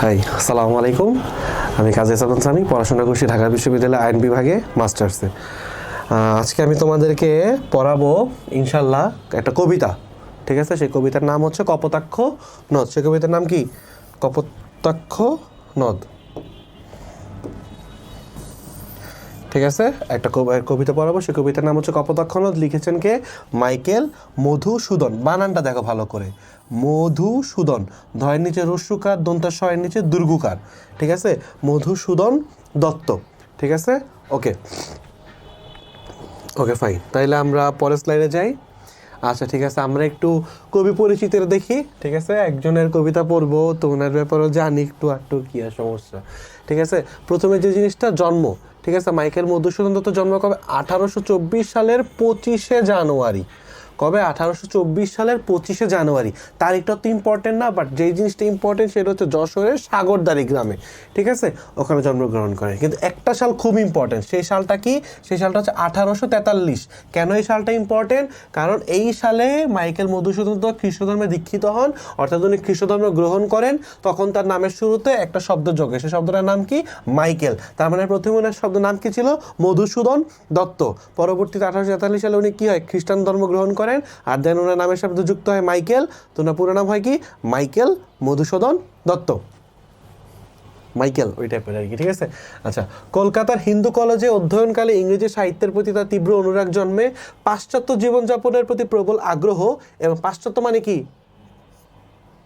High, আসসালামু আলাইকুম। আমি কাজী হাসান সামি, পড়াশোনা করছি ঢাকা বিশ্ববিদ্যালয় আইন বিভাগে মাস্টার্সে। আজকে আমি তোমাদেরকে পড়াবো ইনশাল্লাহ একটা কবিতা। ঠিক আছে, সেই কবিতার নাম হচ্ছে কপোতাক্ষ নদ। সেই কবিতার নাম কি? কপোতাক্ষ নদ। ঠিক আছে, একটা কবিতা পড়াবো, সেই কবিতার নাম হচ্ছে কপোতাক্ষ নদ। লিখেছেন কে? মাইকেল মধুসূদন। বানানটা দেখো ভালো করে, মধুসূদন। ধয়ের নিচে রস্যুকার, দন্তাস্বয়ের নিচে দুর্গুকার। ঠিক আছে, মধুসূদন দত্ত। ঠিক আছে, ওকে ওকে ফাইন। তাইলে আমরা পরের স্লাইডে যাই। আচ্ছা ঠিক আছে, আমরা একটু কবি পরিচিতির দেখি। ঠিক আছে, একজনের কবিতা পড়বো তো ওনার ব্যাপারেও জানি একটু আটটু কী আর সমস্যা। ঠিক আছে, প্রথমে যে জিনিসটা জন্ম। ঠিক আছে, মাইকেল মধুসূদন দত্ত জন্ম কবে? 1824 সালের 25শে জানুয়ারি। কবে? 1824 সালের 25শে জানুয়ারি। তারিখটা তো ইম্পর্টেন্ট না, বাট যেই জিনিসটা ইম্পর্টেন্ট সেটা হচ্ছে যশোরের সাগরদাড়ি গ্রামে। ঠিক আছে, ওখানে জন্মগ্রহণ করেন। কিন্তু একটা সাল খুব ইম্পর্টেন্ট। সেই সালটা কি? সেই সালটা হচ্ছে 1843। কেন এই সালটা ইম্পর্টেন্ট? কারণ এই সালে মাইকেল মধুসূদন দত্ত খ্রিস্টধর্মে দীক্ষিত হন, অর্থাৎ উনি খ্রিস্টধর্ম গ্রহণ করেন। তখন তার নামের শুরুতে একটা শব্দ যোগে, সেই শব্দটার নাম কি? মাইকেল। তার মানে প্রথমে ওনার শব্দ নাম কি ছিল? মধুসূদন দত্ত। পরবর্তীতে 1843 সালে উনি কি হয়? খ্রিস্টান ধর্ম গ্রহণ করেন, আর দেন ওনার নামের সাথে যুক্ত হয় মাইকেল। তো ওনার পুরো নাম হয় কি? মাইকেল মধুসূদন দত্ত। মাইকেল ওই টাইপের আর কি। ঠিক আছে, আচ্ছা। কলকাতার হিন্দু কলেজে অধ্যয়নকালে ইংরেজি সাহিত্যের প্রতি তার তীব্র অনুরাগ জন্মে। পাশ্চাত্য জীবনযাপনের প্রতি প্রবল আগ্রহ, এবং পাশ্চাত্য মানে কি?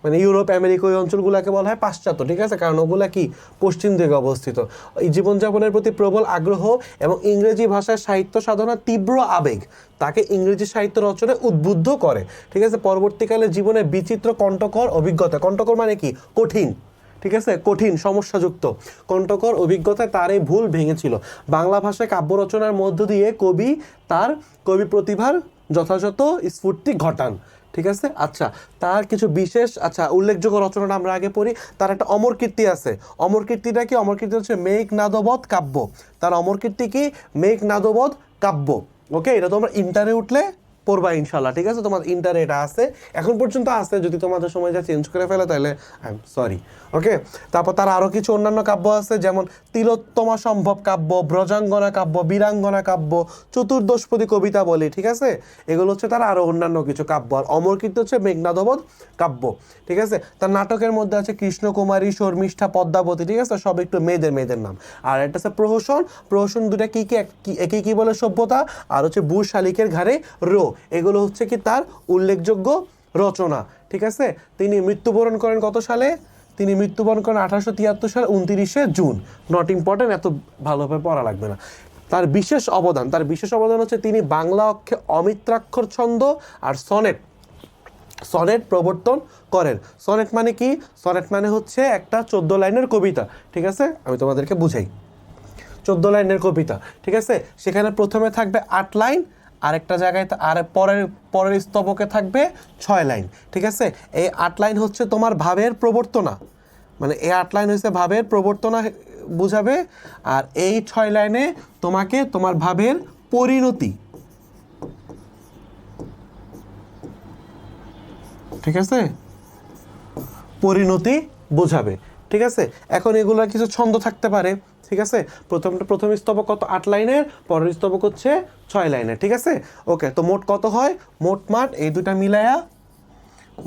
মানে ইউরোপ, আমেরিকা, ওই অঞ্চলগুলোকে বলা হয় পাশ্চাত্য। ঠিক আছে, কারণ ওগুলা কি পশ্চিম দিকে অবস্থিত। এই জীবনযাপনের প্রতি প্রবল আগ্রহ এবং ইংরেজি ভাষায় সাহিত্য সাধনার তীব্র আবেগ তাকে ইংরেজি সাহিত্য রচনায় উদ্বুদ্ধ করে। ঠিক আছে, পরবর্তীকালে জীবনে বিচিত্র কণ্ঠকর অভিজ্ঞতা। কণ্ঠকর মানে কি? কঠিন। ঠিক আছে, কঠিন সমস্যাযুক্ত কণ্ঠকর অভিজ্ঞতায় তার এই ভুল ভেঙেছিল। বাংলা ভাষায় কাব্য রচনার মধ্য দিয়ে কবি তার কবি প্রতিভার যথাযথ স্ফূর্তি ঘটান। ঠিক আছে, আচ্ছা। তার কিছু বিশেষ উল্লেখযোগ্য রচনাটা আমরা আগে পড়ি। তার একটা অমর কীর্তি আছে। অমর কীর্তিটা কি? অমর কীর্তি হচ্ছে মেঘনাদবধ কাব্য। তার অমর কীর্তি কি? মেঘনাদবধ কাব্য। ওকে, এটা তোমরা ইন্টারে উঠলে পড়বা ইনশাল্লাহ। ঠিক আছে, তোমার ইন্টারে এটা আছে, এখন পর্যন্ত আছে। যদি তোমাদের সময় যা চেঞ্জ করে ফেলে তাহলে আই এম সরি। ওকে, তারপর তার আরও কিছু অন্যান্য কাব্য আছে, যেমন তিলোত্তমা সম্ভব কাব্য, ব্রজাঙ্গনা কাব্য, বীরাঙ্গনা কাব্য, চতুর্দশপদী কবিতা বলি। ঠিক আছে, এগুলো হচ্ছে তার আরও অন্যান্য কিছু কাব্য। আর অমর কীর্তি হচ্ছে মেঘনাদবধ কাব্য। ঠিক আছে, তার নাটকের মধ্যে আছে কৃষ্ণকুমারী, শর্মিষ্ঠা, পদ্মাবতী। ঠিক আছে, সব একটু মেয়েদের নাম। আর একটা আছে প্রহসন। প্রহসন দুটা কি কি একে কি বলে? সভ্যতা। আর হচ্ছে বুড় শালিকের ঘাড়ে রো। এগুলো হচ্ছে কি তার উল্লেখযোগ্য রচনা। ঠিক আছে, তিনি মৃত্যুবরণ করেন কত সালে? তিনি মৃত্যুবরণ করেন 1873 সালে 29শে জুন। নট ইম্পর্টেন্ট, এত ভালোভাবে পড়া লাগবে না। তার বিশেষ অবদান হচ্ছে তিনি বাংলা অক্ষে অমিত্রাক্ষর ছন্দ আর সনেট প্রবর্তন করেন। সনেট মানে কি? সনেট মানে হচ্ছে একটা 14 লাইনের কবিতা। ঠিক আছে, আমি তোমাদেরকে বুঝাই। 14 লাইনের কবিতা। ঠিক আছে, সেখানে প্রথমে থাকবে 8 লাইন, আরেকটা জায়গায় আর পরের স্তবকে থাকবে 6 লাইন। ঠিক আছে, এই 8 লাইন হচ্ছে তোমার ভাবের প্রবর্তনা, মানে এই 8 লাইন হচ্ছে ভাবের প্রবর্তনা বুঝাবে। আর এই 6 লাইনে তোমাকে তোমার ভাবের পরিণতি। ঠিক আছে, পরিণতি বোঝাবে। ঠিক আছে, এখন এগুলোর কিছু ছন্দ থাকতে পারে। ঠিক আছে, প্রথম স্তবক কত? 8 লাইনের, পরের স্তবক হচ্ছে 6 লাইনের। ঠিক আছে, ওকে। তো মোট কত হয়? মোট এই দুটা মিলায়া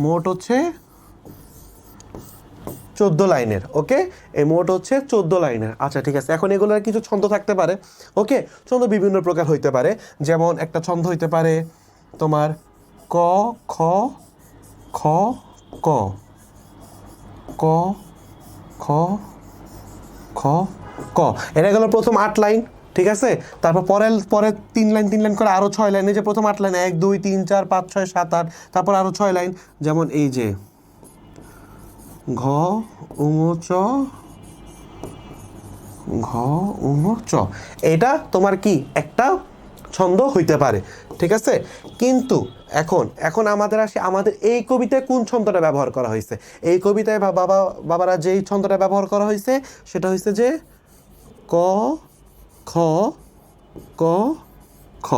মোট হচ্ছে 14 লাইনের। ওকে, এই মোট হচ্ছে 14 লাইনের। আচ্ছা ঠিক আছে, এখন এগুলোর কিছু ছন্দ থাকতে পারে। ওকে, ছন্দ বিভিন্ন প্রকার হইতে পারে। যেমন একটা ছন্দ হইতে পারে তোমার ক খ খ ক ক খ খ ক। এটা গেল প্রথম 8 লাইন। ঠিক আছে, তারপর পরে 3 লাইন করে আরও 6 লাইন। এই যে প্রথম 8 লাইন 1 2 3 4 5 6 7 8, তারপর আরও 6 লাইন। যেমন এই যে ঘ উমচ ঘ উমচ, এটা তোমার কি একটা ছন্দ হইতে পারে। ঠিক আছে, কিন্তু এখন আমাদের এই কবিতায় কোন ছন্দটা ব্যবহার করা হয়েছে? এই কবিতায় বাবারা যেই ছন্দটা ব্যবহার করা হয়েছে সেটা হয়েছে যে ক খ ক খ,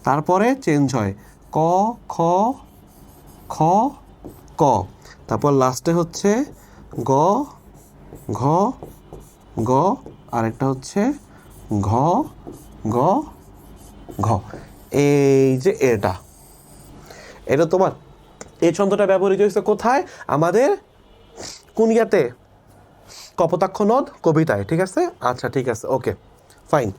তারপরে চেঞ্জ হয় ক খ খ ক, তারপর লাস্টে হচ্ছে গ ঘ গ, আর একটা হচ্ছে ঘ গ ঘ। এই যে এটা তোমার এই ছন্দটা ব্যবহৃত হয়েছে কোথায়? আমাদের কোন ইয়াতে? কপোতাক্ষ নদ কবিতায়, ঠিক আছে? আচ্ছা ঠিক আছে, ওকে ফাইন,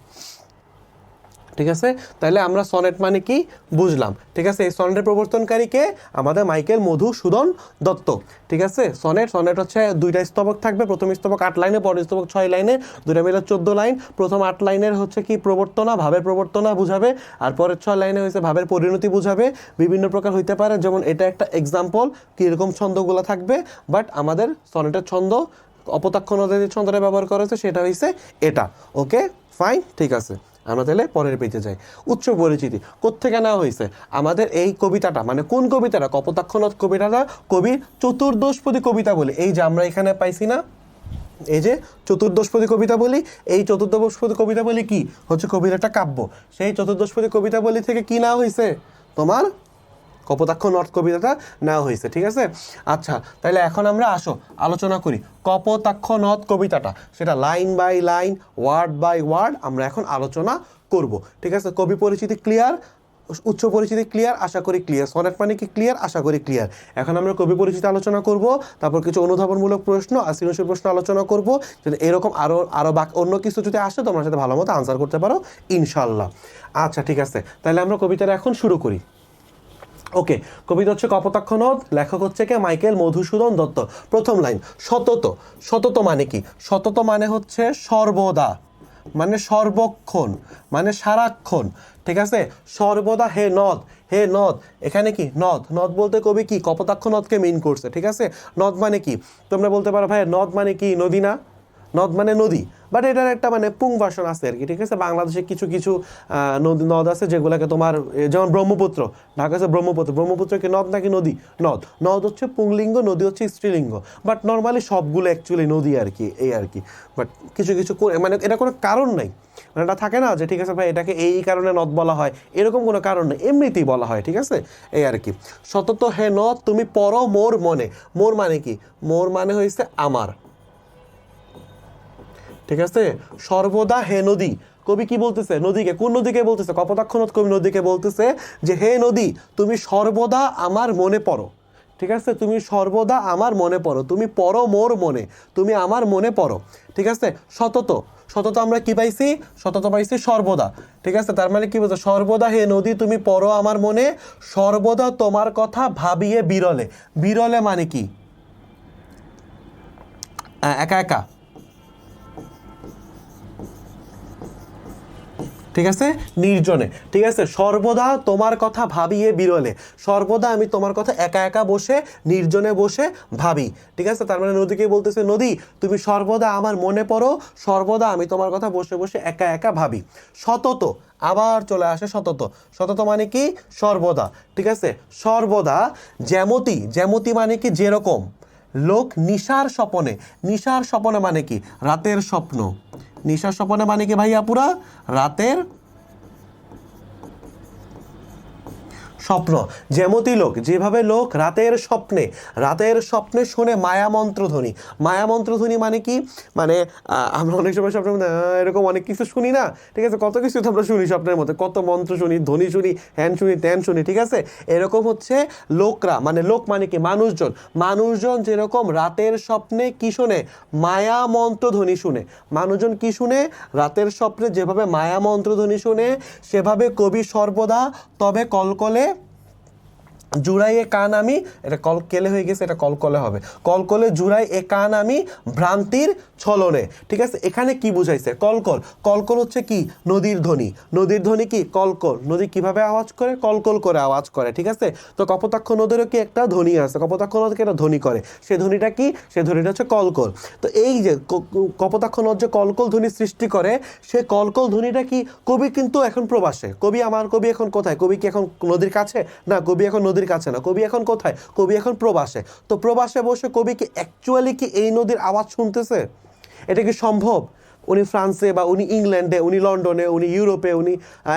ঠিক আছে। তাহলে আমরা সনেট মানে কি বুঝলাম, ঠিক আছে। এই সনেটের প্রবর্তনকারীকে আমাদের মাইকেল মধুসূদন দত্ত, ঠিক আছে। সনেট হচ্ছে 2টা স্তবক থাকবে, প্রথম স্তবক 8 লাইনে, পরের স্তবক 6 লাইনে, 2টা মিলে 14 লাইন। প্রথম 8 লাইনের হচ্ছে কি প্রবর্তনা, ভাবের প্রবর্তনা বুঝাবে, আর পরের 6 লাইনে হচ্ছে ভাবের পরিণতি বুঝাবে। বিভিন্ন প্রকার হইতে পারে, যেমন এটা একটা এক্সাম্পল কীরকম ছন্দগুলো থাকবে। বাট আমাদের সনেটের ছন্দ অপতাক্ষ নদের যে ছন্দটা ব্যবহার করা হয়েছে সেটা হয়েছে এটা, ওকে ফাইন, ঠিক আছে। আমরা তাহলে পরের পেজে যাই। উচ্চ পরিচিতি কোত্থেকে নেওয়া হয়েছে? আমাদের এই কবিতাটা, মানে কোন কবিতাটা? কপোতাক্ষ নদ কবিতাটা কবির চতুর্দশপদী কবিতা বলে, এই যে আমরা এখানে পাইছি না, এই যে চতুর্দশপদী কবিতা বলি, এই চতুর্দশপদী কবিতা বলি কি হচ্ছে কবির একটা কাব্য। সেই চতুর্দশপদী কবিতা বলি থেকে কি নেওয়া হয়েছে? তোমার কপোতাক্ষ নদ কবিতাটা নেওয়া হয়েছে, ঠিক আছে। আচ্ছা তাহলে এখন আমরা আসো আলোচনা করি কপোতাক্ষ নদ কবিতাটা, সেটা line by line, word by word আমরা এখন আলোচনা করব, ঠিক আছে। কবি পরিচিতি ক্লিয়ার, উচ্চ পরিচিতি ক্লিয়ার, আশা করি ক্লিয়ার। সনেট মানে কি ক্লিয়ার, আশা করি ক্লিয়ার। এখন আমরা কবি পরিচিতি আলোচনা করব, তারপর কিছু অনুধাবনমূলক প্রশ্ন আর সৃজনশীল প্রশ্ন আলোচনা করব। যদি এরকম আরও অন্য কিছু যদি আসে তোমরা সাথে ভালো মতো আনসার করতে পারো ইনশাল্লাহ। আচ্ছা ঠিক আছে, তাহলে আমরা কবিতাটা এখন শুরু করি। ওকে, কবিতা হচ্ছে কপোতাক্ষ নদ, লেখক হচ্ছে কে? মাইকেল মধুসূদন দত্ত। প্রথম লাইন, সতত। সতত মানে কি? সতত মানে হচ্ছে সর্বদা, মানে সর্বক্ষণ, মানে সারাক্ষণ, ঠিক আছে। সর্বদা হে নদ, হে নদ, এখানে কি নদ? নদ বলতে কবি কি কপোতাক্ষ নদকে মিন করছে, ঠিক আছে। নদ মানে কি? তোমরা বলতে পারো ভাই নদ মানে কি? নদী না? নদ মানে নদী, বাট এটার একটা মানে পুং ভার্সন আছে আর কি, ঠিক আছে। বাংলাদেশে কিছু কিছু নদ আছে যেগুলোকে তোমার, যেমন ব্রহ্মপুত্র, ঢাকা হচ্ছে ব্রহ্মপুত্র। ব্রহ্মপুত্র কি নদ নাকি নদী? নদ। নদ হচ্ছে পুংলিঙ্গ, নদী হচ্ছে স্ত্রীলিঙ্গ, বাট নর্মালি সবগুলো অ্যাকচুয়ালি নদী আর কি, এই আর কি। বাট কিছু কিছু মানে এটা কোনো কারণ নাই, মানে এটা থাকে না যে ঠিক আছে ভাই এটাকে এই কারণে নদ বলা হয়, এরকম কোনো কারণ নেই, এমনিতেই বলা হয়, ঠিক আছে, এই আর কি। সতত হে নদ তুমি পড়ো মোর মনে। মোর মানে কি? মোর মানে হয়েছে আমার, ঠিক আছে। সর্বদা হে নদী, কবি কি বলতেছে? নদীকে। কোন নদীকে বলতেছে? কপোতাক্ষ নদ কবি নদীকে বলতেছে যে হে নদী তুমি সর্বদা আমার মনে পড়ো, ঠিক আছে। তুমি সর্বদা আমার মনে পড়ো, তুমি পড়ো মোর মনে, তুমি আমার মনে পড়ো, ঠিক আছে। সতত, সতত আমরা কি পাইছি? সতত পাইছি সর্বদা, ঠিক আছে। তার মানে কি বলছে? সর্বদা হে নদী তুমি পড়ো আমার মনে, সর্বদা তোমার কথা ভাবিয়ে বিরলে। বিরলে মানে কি? একা একা, ঠিক আছে, নির্জনে, ঠিক আছে। সর্বদা তোমার কথা ভাবিয়ে বিরলে, সর্বদা আমি তোমার কথা একা একা বসে নির্জনে বসে ভাবি, ঠিক আছে। তার মানে নদীকে বলতেছে নদী তুমি সর্বদা আমার মনে পড়ো, সর্বদা আমি তোমার কথা বসে বসে একা একা ভাবি। সতত, আবার চলে আসে সতত। সতত মানে কি? সর্বদা, ঠিক আছে। সর্বদা যেমতি, যেমতি মানে কি? যেরকম। লোক নিশার স্বপনে, নিশার স্বপনে মানে কি? রাতের স্বপ্ন। নিশার স্বপনে মানে কি ভাইয়া? পুরা রাতের স্বপ্ন। যেমতি লোক, যেভাবে লোক রাতের স্বপ্নে, রাতের স্বপ্নে শোনে মায়া মন্ত্রধ্বনি। মায়া মন্ত্রধ্বনি মানে কি? মানে আমরা অনেক সময় স্বপ্নের মধ্যে এরকম অনেক কিছু শুনি না, ঠিক আছে। কত কিছু তো আমরা শুনি স্বপ্নের মধ্যে, কত মন্ত্র শুনি, ধ্বনি শুনি, হ্যান শুনি, ত্যান শুনি, ঠিক আছে। এরকম হচ্ছে লোকরা, মানে লোক মানে কি? মানুষজন। মানুষজন যেরকম রাতের স্বপ্নে কি শোনে? মায়া মন্ত্রধ্বনি শুনে। মানুষজন কি শুনে? রাতের স্বপ্নে যেভাবে মায়া মন্ত্রধ্বনি শুনে, সেভাবে কবি সর্বদা তবে কলকলে জুড়াই এ কান আমি, এটা কলকেলে হয়ে গেছে, এটা কলকলে হবে। কলকলে জুড়াই এ কান আমি ভ্রান্তির ছলনে, ঠিক আছে। এখানে কি বুঝাইছে? কলকল। কলকল হচ্ছে কি? নদীর ধ্বনি। নদীর ধ্বনি কি? কলকল। নদী কিভাবে আওয়াজ করে? কলকল করে আওয়াজ করে, ঠিক আছে। তো কপোতাক্ষ নদেরও কি একটা ধ্বনি আছে? কপোতাক্ষ নদকে একটা ধ্বনি করে, সেই ধ্বনিটা কি? সেই ধ্বনিটা হচ্ছে কলকল। তো এই যে কপোতাক্ষ নদ যে কলকল ধ্বনি সৃষ্টি করে, সে কলকল ধ্বনিটা কি? কবি কিন্তু এখন প্রবাসে। কবি এখন কোথায়? কবি কি এখন নদীর কাছে? না, কবি এখন নদীর কাছে না। কবি এখন কোথায়? কবি এখন প্রবাসে। তো প্রবাসে বসে কবি কি অ্যাকচুয়ালি কি এই নদীর আওয়াজ শুনতেছে? এটা কি সম্ভব? উনি ফ্রান্সে বা উনি ইংল্যান্ডে, উনি লন্ডনে, উনি ইউরোপে, উনি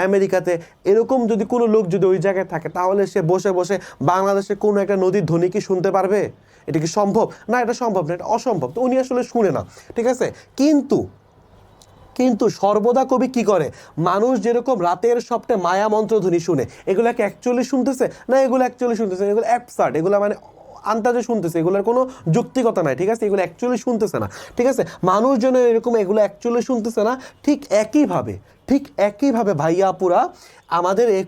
আমেরিকাতে, এরকম যদি কোনো লোক যদি ওই জায়গায় থাকে, তাহলে সে বসে বসে বাংলাদেশে কোনো একটা নদীর ধ্বনি কি শুনতে পারবে? এটা কি সম্ভব? না, এটা সম্ভব না, এটা অসম্ভব। তো উনি আসলে শুনে না, ঠিক আছে। কিন্তু কিন্তু সর্বদা কবি কি করে, মানুষ যেরকম রাতের স্বপ্নে মায়া মন্ত্রধ্বনি শুনে, এগুলাকে অ্যাকচুয়ালি শুনতেছে না, এগুলো অ্যাকচুয়ালি শুনতেছে, এগুলো অ্যাবসার্ড, এগুলো মানে আন্দাজে শুনতেছে, এগুলোর কোনো যুক্তিকতা নাই, ঠিক আছে, এগুলো অ্যাকচুয়ালি শুনতেছে না, ঠিক আছে। মানুষ যেন এরকম এগুলো অ্যাকচুয়ালি শুনতেছে না, ঠিক একইভাবে ভাইয়া আপুরা আমাদের এ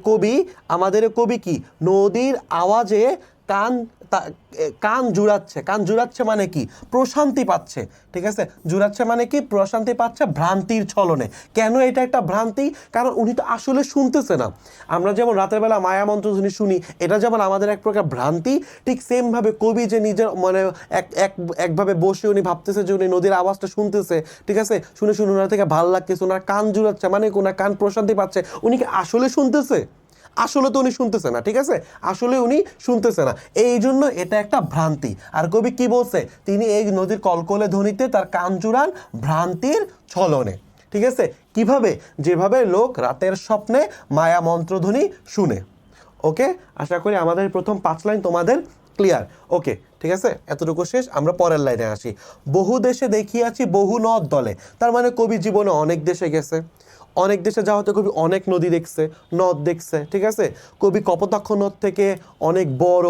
কবি কি নদীর আওয়াজে কান কান জুড়াচ্ছে মানে কি, প্রশান্তি পাচ্ছে, ঠিক আছে। জুড়াচ্ছে মানে কি, প্রশান্তি পাচ্ছে ভ্রান্তির ছলনে। কেন এটা একটা ভ্রান্তি? কারণ উনি তো আসলে শুনতেছে না। আমরা যেমন রাতের বেলা মায়া মন্ত্রধ্বনি শুনি, এটা যেমন আমাদের এক প্রকার ভ্রান্তি, ঠিক সেমভাবে কবি যে নিজের মানে একভাবে বসে উনি ভাবতেছে যে উনি নদীর আওয়াজটা শুনতেছে, ঠিক আছে, শুনে ওনার থেকে ভালো লাগতেছে, ওনার কান জুড়াচ্ছে মানে ওনার কান প্রশান্তি পাচ্ছে, উনি কি আসলে শুনতেছে? আসলে তো উনি শুনতেছে না, ঠিক আছে, আসলে উনি শুনতেছে না, এই জন্য এটা একটা ভ্রান্তি। আর কবি কি বলছে, তিনি এই নদীর কলকলে ধ্বনিতে তার কান জুড়ান ভ্রান্তির ছলনে, ঠিক আছে। কিভাবে? যেভাবে লোক রাতের স্বপ্নে মায়া মন্ত্রধ্বনি শুনে। ওকে, আশা করি আমাদের প্রথম 5 লাইন তোমাদের ক্লিয়ার। ওকে, ঠিক আছে, এতটুকু শেষ। আমরা পরের লাইনে আসি। বহু দেশে দেখিয়াছি বহু নদ দলে। তার মানে কবি জীবনে অনেক দেশে গেছে, অনেক দেশে যাওয়াতে কবি অনেক নদী দেখছে, নদ দেখছে, ঠিক আছে। কবি কপোতাক্ষ নদ থেকে অনেক বড়,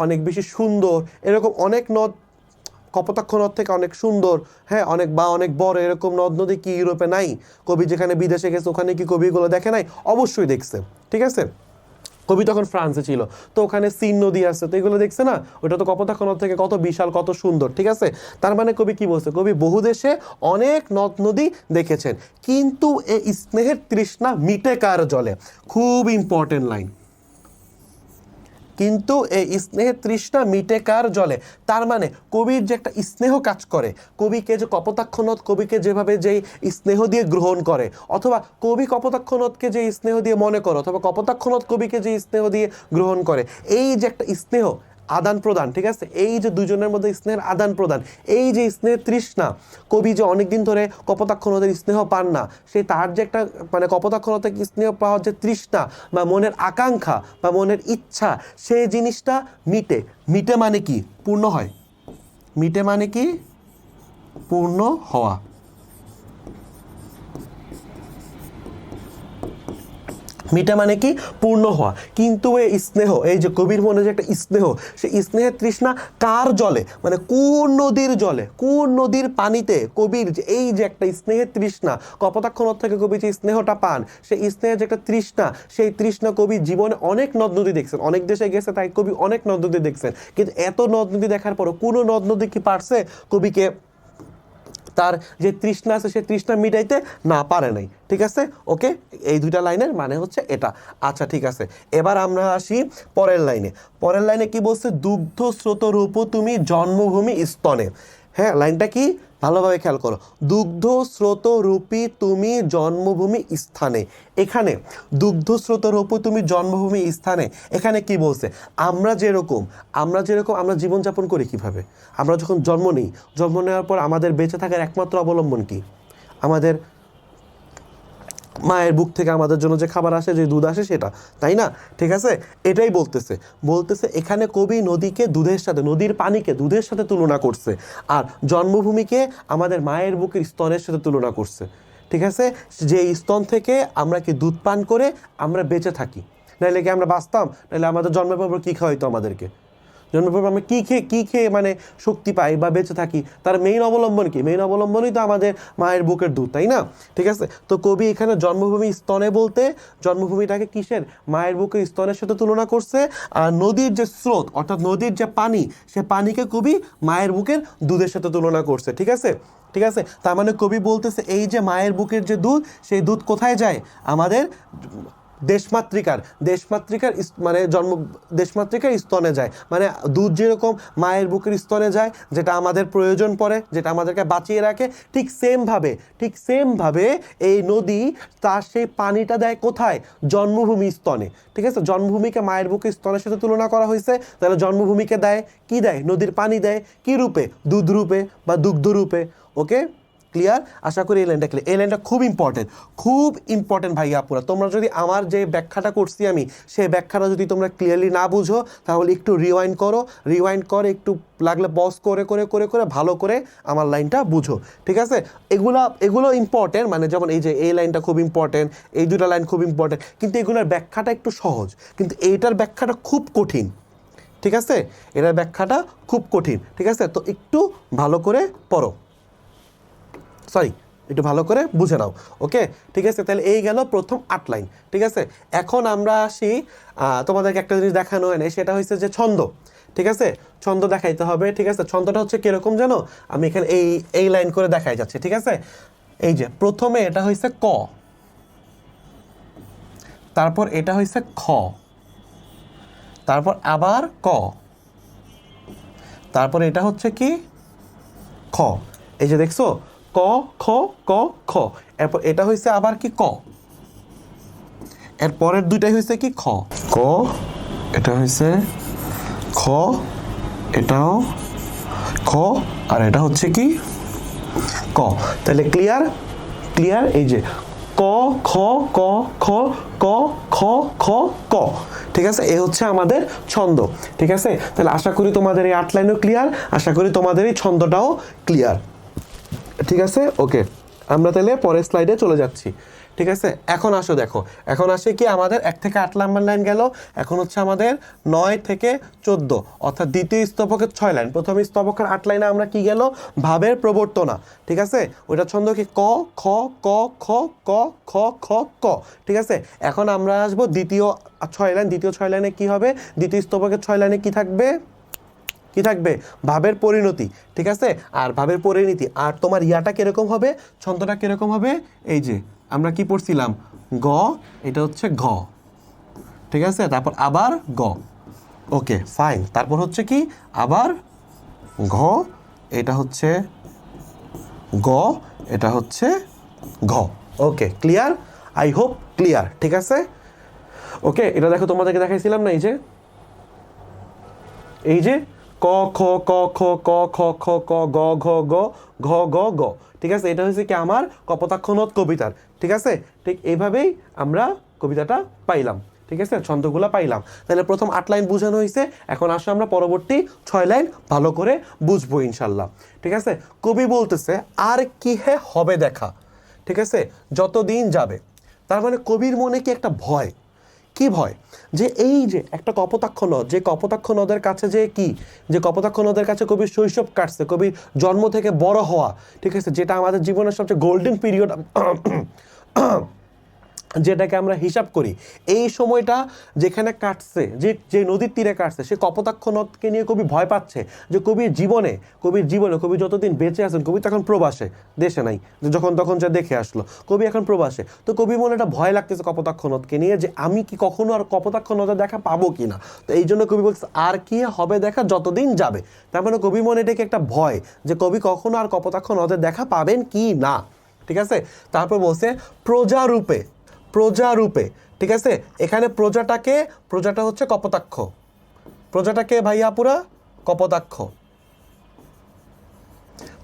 অনেক বেশি সুন্দর, এরকম অনেক নদ, কপোতাক্ষ নদ থেকে অনেক সুন্দর, হ্যাঁ, অনেক বড় এরকম নদ নদী কি ইউরোপে নাই? কবি যেখানে বিদেশে গেছে ওখানে কি কবি এগুলো দেখে নাই? অবশ্যই দেখছে, ঠিক আছে। কবি তখন ফ্রান্সে ছিল, তো ওখানে সিন নদী আছে, তো এগুলো দেখছে না? ওটা তো কপোতাক্ষ নদ থেকে কত বিশাল, কত সুন্দর, ঠিক আছে। তার মানে কবি কি বলছে, কবি বহু দেশে অনেক নদ নদী দেখেছেন, কিন্তু এই স্নেহের তৃষ্ণা মিটে কার জলে। খুব ইম্পর্টেন্ট লাইন, কিন্তু এই স্নেহের তৃষ্ণা মিটে কার জলে। তার মানে কবির যে একটা স্নেহ কাজ করে, কবিকে যে কপোতাক্ষ নদ কবিকে যেভাবে যেই স্নেহ দিয়ে গ্রহণ করে, অথবা কবি কপোতাক্ষ নদকে যে স্নেহ দিয়ে মনে করে, অথবা কপোতাক্ষ নদ কবিকে যে স্নেহ দিয়ে গ্রহণ করে, এই যে একটা স্নেহ আদান প্রদান, ঠিক আছে, এই যে দুজনের মধ্যে স্নেহের আদান প্রদান, এই যে স্নেহের তৃষ্ণা, কবি যে অনেকদিন ধরে কপোতাক্ষ নদের স্নেহ পান না, সে তার যে একটা মানে কপোতাক্ষ নদ থেকে স্নেহ পাওয়ার যে তৃষ্ণা বা মনের আকাঙ্ক্ষা বা মনের ইচ্ছা, সেই জিনিসটা মিটে মানে কি, পূর্ণ হয়। মিটে মানে কি, পূর্ণ হওয়া। মিটা মানে কি, পূর্ণ হওয়া। কিন্তু এই স্নেহ, এই যে কবির মনে যে একটা স্নেহ, সেই স্নেহের তৃষ্ণা কার জলে, মানে কোন নদীর জলে, কোন নদীর পানিতে কবির যে এই যে একটা স্নেহের তৃষ্ণা, কপোতাক্ষ নদ থেকে কবি যে স্নেহটা পান, সেই স্নেহের যে একটা তৃষ্ণা, সেই তৃষ্ণা কবি জীবনে অনেক নদ নদী দেখছেন, অনেক দেশে গেছে, তাই কবি অনেক নদ নদী দেখছেন, কিন্তু এত নদ নদী দেখার পরও কোনো নদ নদী কি পারছে কবিকে তার যে তৃষ্ণা আছে সেই তৃষ্ণা মিটাইতে না পারে নাই, ঠিক আছে। ওকে, এই দুইটা লাইনের মানে হচ্ছে এটা। আচ্ছা, ঠিক আছে, এবার আমরা আসি পরের লাইনে কি বলছে, দুগ্ধ স্রোত রূপ তুমি জন্মভূমি স্তনে। হ্যাঁ, লাইনটা কি ভালোভাবে খেয়াল করো, দুগ্ধ স্রোত রূপী তুমি জন্মভূমি স্থানে। এখানে দুগ্ধ স্রোত রূপী তুমি জন্মভূমি স্থানে, এখানে কি বলছে, আমরা যেরকম আমরা জীবনযাপন করি কিভাবে, আমরা যখন জন্ম নিই, জন্ম নেওয়ার পর আমাদের বেঁচে থাকার একমাত্র অবলম্বন কি, আমাদের মায়ের বুক থেকে আমাদের জন্য যে খাবার আসে, যে দুধ আসে, সেটা, তাই না? ঠিক আছে, এটাই বলতেছে এখানে কবি নদীকে দুধের সাথে, নদীর পানিকে দুধের সাথে তুলনা করছে, আর জন্মভূমিকে আমাদের মায়ের বুকের স্তনের সাথে তুলনা করছে, ঠিক আছে। যে স্তন থেকে আমরা কি দুধ পান করে আমরা বেঁচে থাকি, নাহলে কি আমরা বাঁচতাম? নাহলে আমাদের জন্মের পর কী খাওয়াইতো আমাদেরকে? জন্মের পর আমরা কী খেয়ে মানে শক্তি পাই বা বেঁচে থাকি? তার মেইন অবলম্বন কি? মেইন অবলম্বনই তো আমাদের মায়ের বুকের দুধ, তাই না? ঠিক আছে, তো কবি এখানে জন্মভূমি স্তনে বলতে জন্মভূমিটাকে কিসের, মায়ের বুকের স্তনের সাথে তুলনা করছে, আর নদীর যে স্রোত অর্থাৎ নদীর যে পানি, সে পানিকে কবি মায়ের বুকের দুধের সাথে তুলনা করছে, ঠিক আছে। ঠিক আছে, তার মানে কবি বলতেছে এই যে মায়ের বুকের যে দুধ, সেই দুধ কোথায় যায়, আমাদের দেশমাতৃকার মানে দেশমাতৃকার স্তনে যায়। মানে দুধ যেরকম মায়ের বুকের স্তনে যায়, যেটা আমাদের প্রয়োজন পড়ে, যেটা আমাদেরকে বাঁচিয়ে রাখে, ঠিক সেমভাবে এই নদী তার সেই পানিটা দেয় কোথায়, জন্মভূমি স্তনে, ঠিক আছে। জন্মভূমিকে মায়ের বুকের স্তনের সাথে তুলনা করা হয়েছে, তাহলে জন্মভূমিকে দেয় কি, দেয় নদীর পানি, দেয় কি রূপে, দুধ রূপে বা দুগ্ধ রূপে। ওকে, ক্লিয়ার? আশা করি এই লাইনটা ক্লিয়ার। এই লাইনটা খুব ইম্পর্টেন্ট ভাইয়া আপুরা। তোমরা যদি আমার যে ব্যাখ্যাটা করছি আমি, সেই ব্যাখ্যাটা যদি তোমরা ক্লিয়ারলি না বুঝো, তাহলে একটু রিওয়াইন্ড করে একটু লাগলে পজ করে করে করে করে ভালো করে আমার লাইনটা বুঝো, ঠিক আছে? এগুলো ইম্পর্টেন্ট, মানে যেমন এই যে এই লাইনটা খুব ইম্পর্টেন্ট, এই দুটো লাইন খুব ইম্পর্টেন্ট, কিন্তু এগুলোর ব্যাখ্যাটা একটু সহজ, কিন্তু এইটার ব্যাখ্যাটা খুব কঠিন, ঠিক আছে? এটার ব্যাখ্যাটা খুব কঠিন, ঠিক আছে? তো একটু ভালো করে পড়ো, একটু ভালো করে বুঝে নাও, ওকে? ঠিক আছে, তাহলে এই গেল প্রথম 8 লাইন, ঠিক আছে? এখন আমরা আসি, তোমাদেরকে একটা জিনিস দেখানো হয় না, সেটা হচ্ছে যে ছন্দ, ঠিক আছে? ছন্দ দেখাইতে হবে, ঠিক আছে? ছন্দটা হচ্ছে কিরকম জানো? আমি এখানে এই লাইন করে দেখাই যাচ্ছে, ঠিক আছে? এই যে প্রথমে এটা হয়েছে ক, তারপর এটা হয়েছে খ, তারপর আবার ক, তারপর এটা হচ্ছে কি খ। এই যে দেখছো ক খ ক খ, এরপর এটা হয়েছে আবার কি ক, এর পরের দুইটাই হয়েছে কি খ, ক, এটা হয়েছে খ, এটাও খ, আর এটা হচ্ছে কি ক। তাহলে ক্লিয়ার? এই যে ক খ ক খ ক খ খ ক, ঠিক আছে? এই হচ্ছে আমাদের ছন্দ, ঠিক আছে? তাহলে আশা করি তোমাদের এই 8 লাইনও ক্লিয়ার, আশা করি তোমাদের এই ছন্দটাও ক্লিয়ার, ঠিক আছে? ওকে, আমরা তাহলে পরের স্লাইডে চলে যাচ্ছি, ঠিক আছে? এখন আসো দেখো, এখন আসে কি আমাদের 1 থেকে 8 নাম্বার লাইন গেল, এখন হচ্ছে আমাদের 9 থেকে 14, অর্থাৎ দ্বিতীয় স্তবকের 6 লাইন। প্রথম স্তবকের 8 লাইনে আমরা কি গেল? ভাবের প্রবর্তনা, ঠিক আছে? ওইটা ছন্দ কি ক খ ক খ ক খ খ ক, ঠিক আছে? এখন আমরা আসবো দ্বিতীয় 6 লাইন। দ্বিতীয় 6 লাইনে কি হবে? দ্বিতীয় স্তবকের 6 লাইনে কি থাকবে? ভাবের পরিণতি, ঠিক আছে? আর ভাবের পরিণতি, আর তোমার ইয়াটা কিরকম হবে? ছন্দটা কিরকম হবে? এই যে আমরা কি পড়ছিলাম, গ, এটা হচ্ছে ঘ, ঠিক আছে? তারপর আবার গ, ওকে ফাইন। তারপর হচ্ছে কি আবার ঘ, এটা হচ্ছে গ, এটা হচ্ছে ঘ, okay clear? I hope clear, ঠিক আছে? ওকে, এটা দেখো তোমাদেরকে দেখাইছিলাম না, এই যে ক খ ক খ ক খ খ ক গ ঘ গ ঘ গ গ, ঠিক আছে? এটা হচ্ছে কি আমার কপোতাক্ষ নদ কবিতার, ঠিক আছে? ঠিক এইভাবেই আমরা কবিতাটা পাইলাম, ঠিক আছে? ছন্দগুলো পাইলাম। তাহলে প্রথম 8 লাইন বোঝানো হয়েছে, এখন আসো আমরা পরবর্তী 6 লাইন ভালো করে বুঝবো ইনশাল্লাহ, ঠিক আছে? কবি বলতেছে আর কি হে হবে দেখা, ঠিক আছে? যতদিন যাবে। তার মানে কবির মনে কি একটা ভয়, কি ভয়? যে এই যে একটা কপোতাক্ষ নদ, যে কপোতাক্ষ নদের কাছে যে কপোতাক্ষ নদের কাছে কবির শৈশব কাটছে, কবির জন্ম থেকে বড় হওয়া, ঠিক আছে? যেটা আমাদের জীবনের সবচেয়ে গোল্ডেন পিরিয়ড, যেটাকে আমরা হিসাব করি, এই সময়টা যেখানে কাটছে, যে নদীর তীরে কাটছে, সে কপোতাক্ষ নদকে নিয়ে কবি ভয় পাচ্ছে যে কবির জীবনে কবি যতদিন বেঁচে আছেন, কবি তখন প্রবাসে, দেশে নাই, যখন তখন যা দেখে আসলো, কবি এখন প্রবাসে, তো কবি মনে একটা ভয় লাগতেছে কপোতাক্ষ নদকে নিয়ে, যে আমি কি কখনো আর কপোতাক্ষ নদের দেখা পাবো কিনা। তো এই জন্য কবি বলছে আর কি হবে দেখা যতদিন যাবে। তার মানে কবি মনে এটাকে একটা ভয়, যে কবি কখনো আর কপোতাক্ষ নদের দেখা পাবেন কি না, ঠিক আছে? তারপর বলছে প্রজারূপে, ঠিক আছে? এখানে প্রজাটা হচ্ছে কপোতাক্ষ, প্রজাটাকে ভাইয়া পুরা কপোতাক্ষ।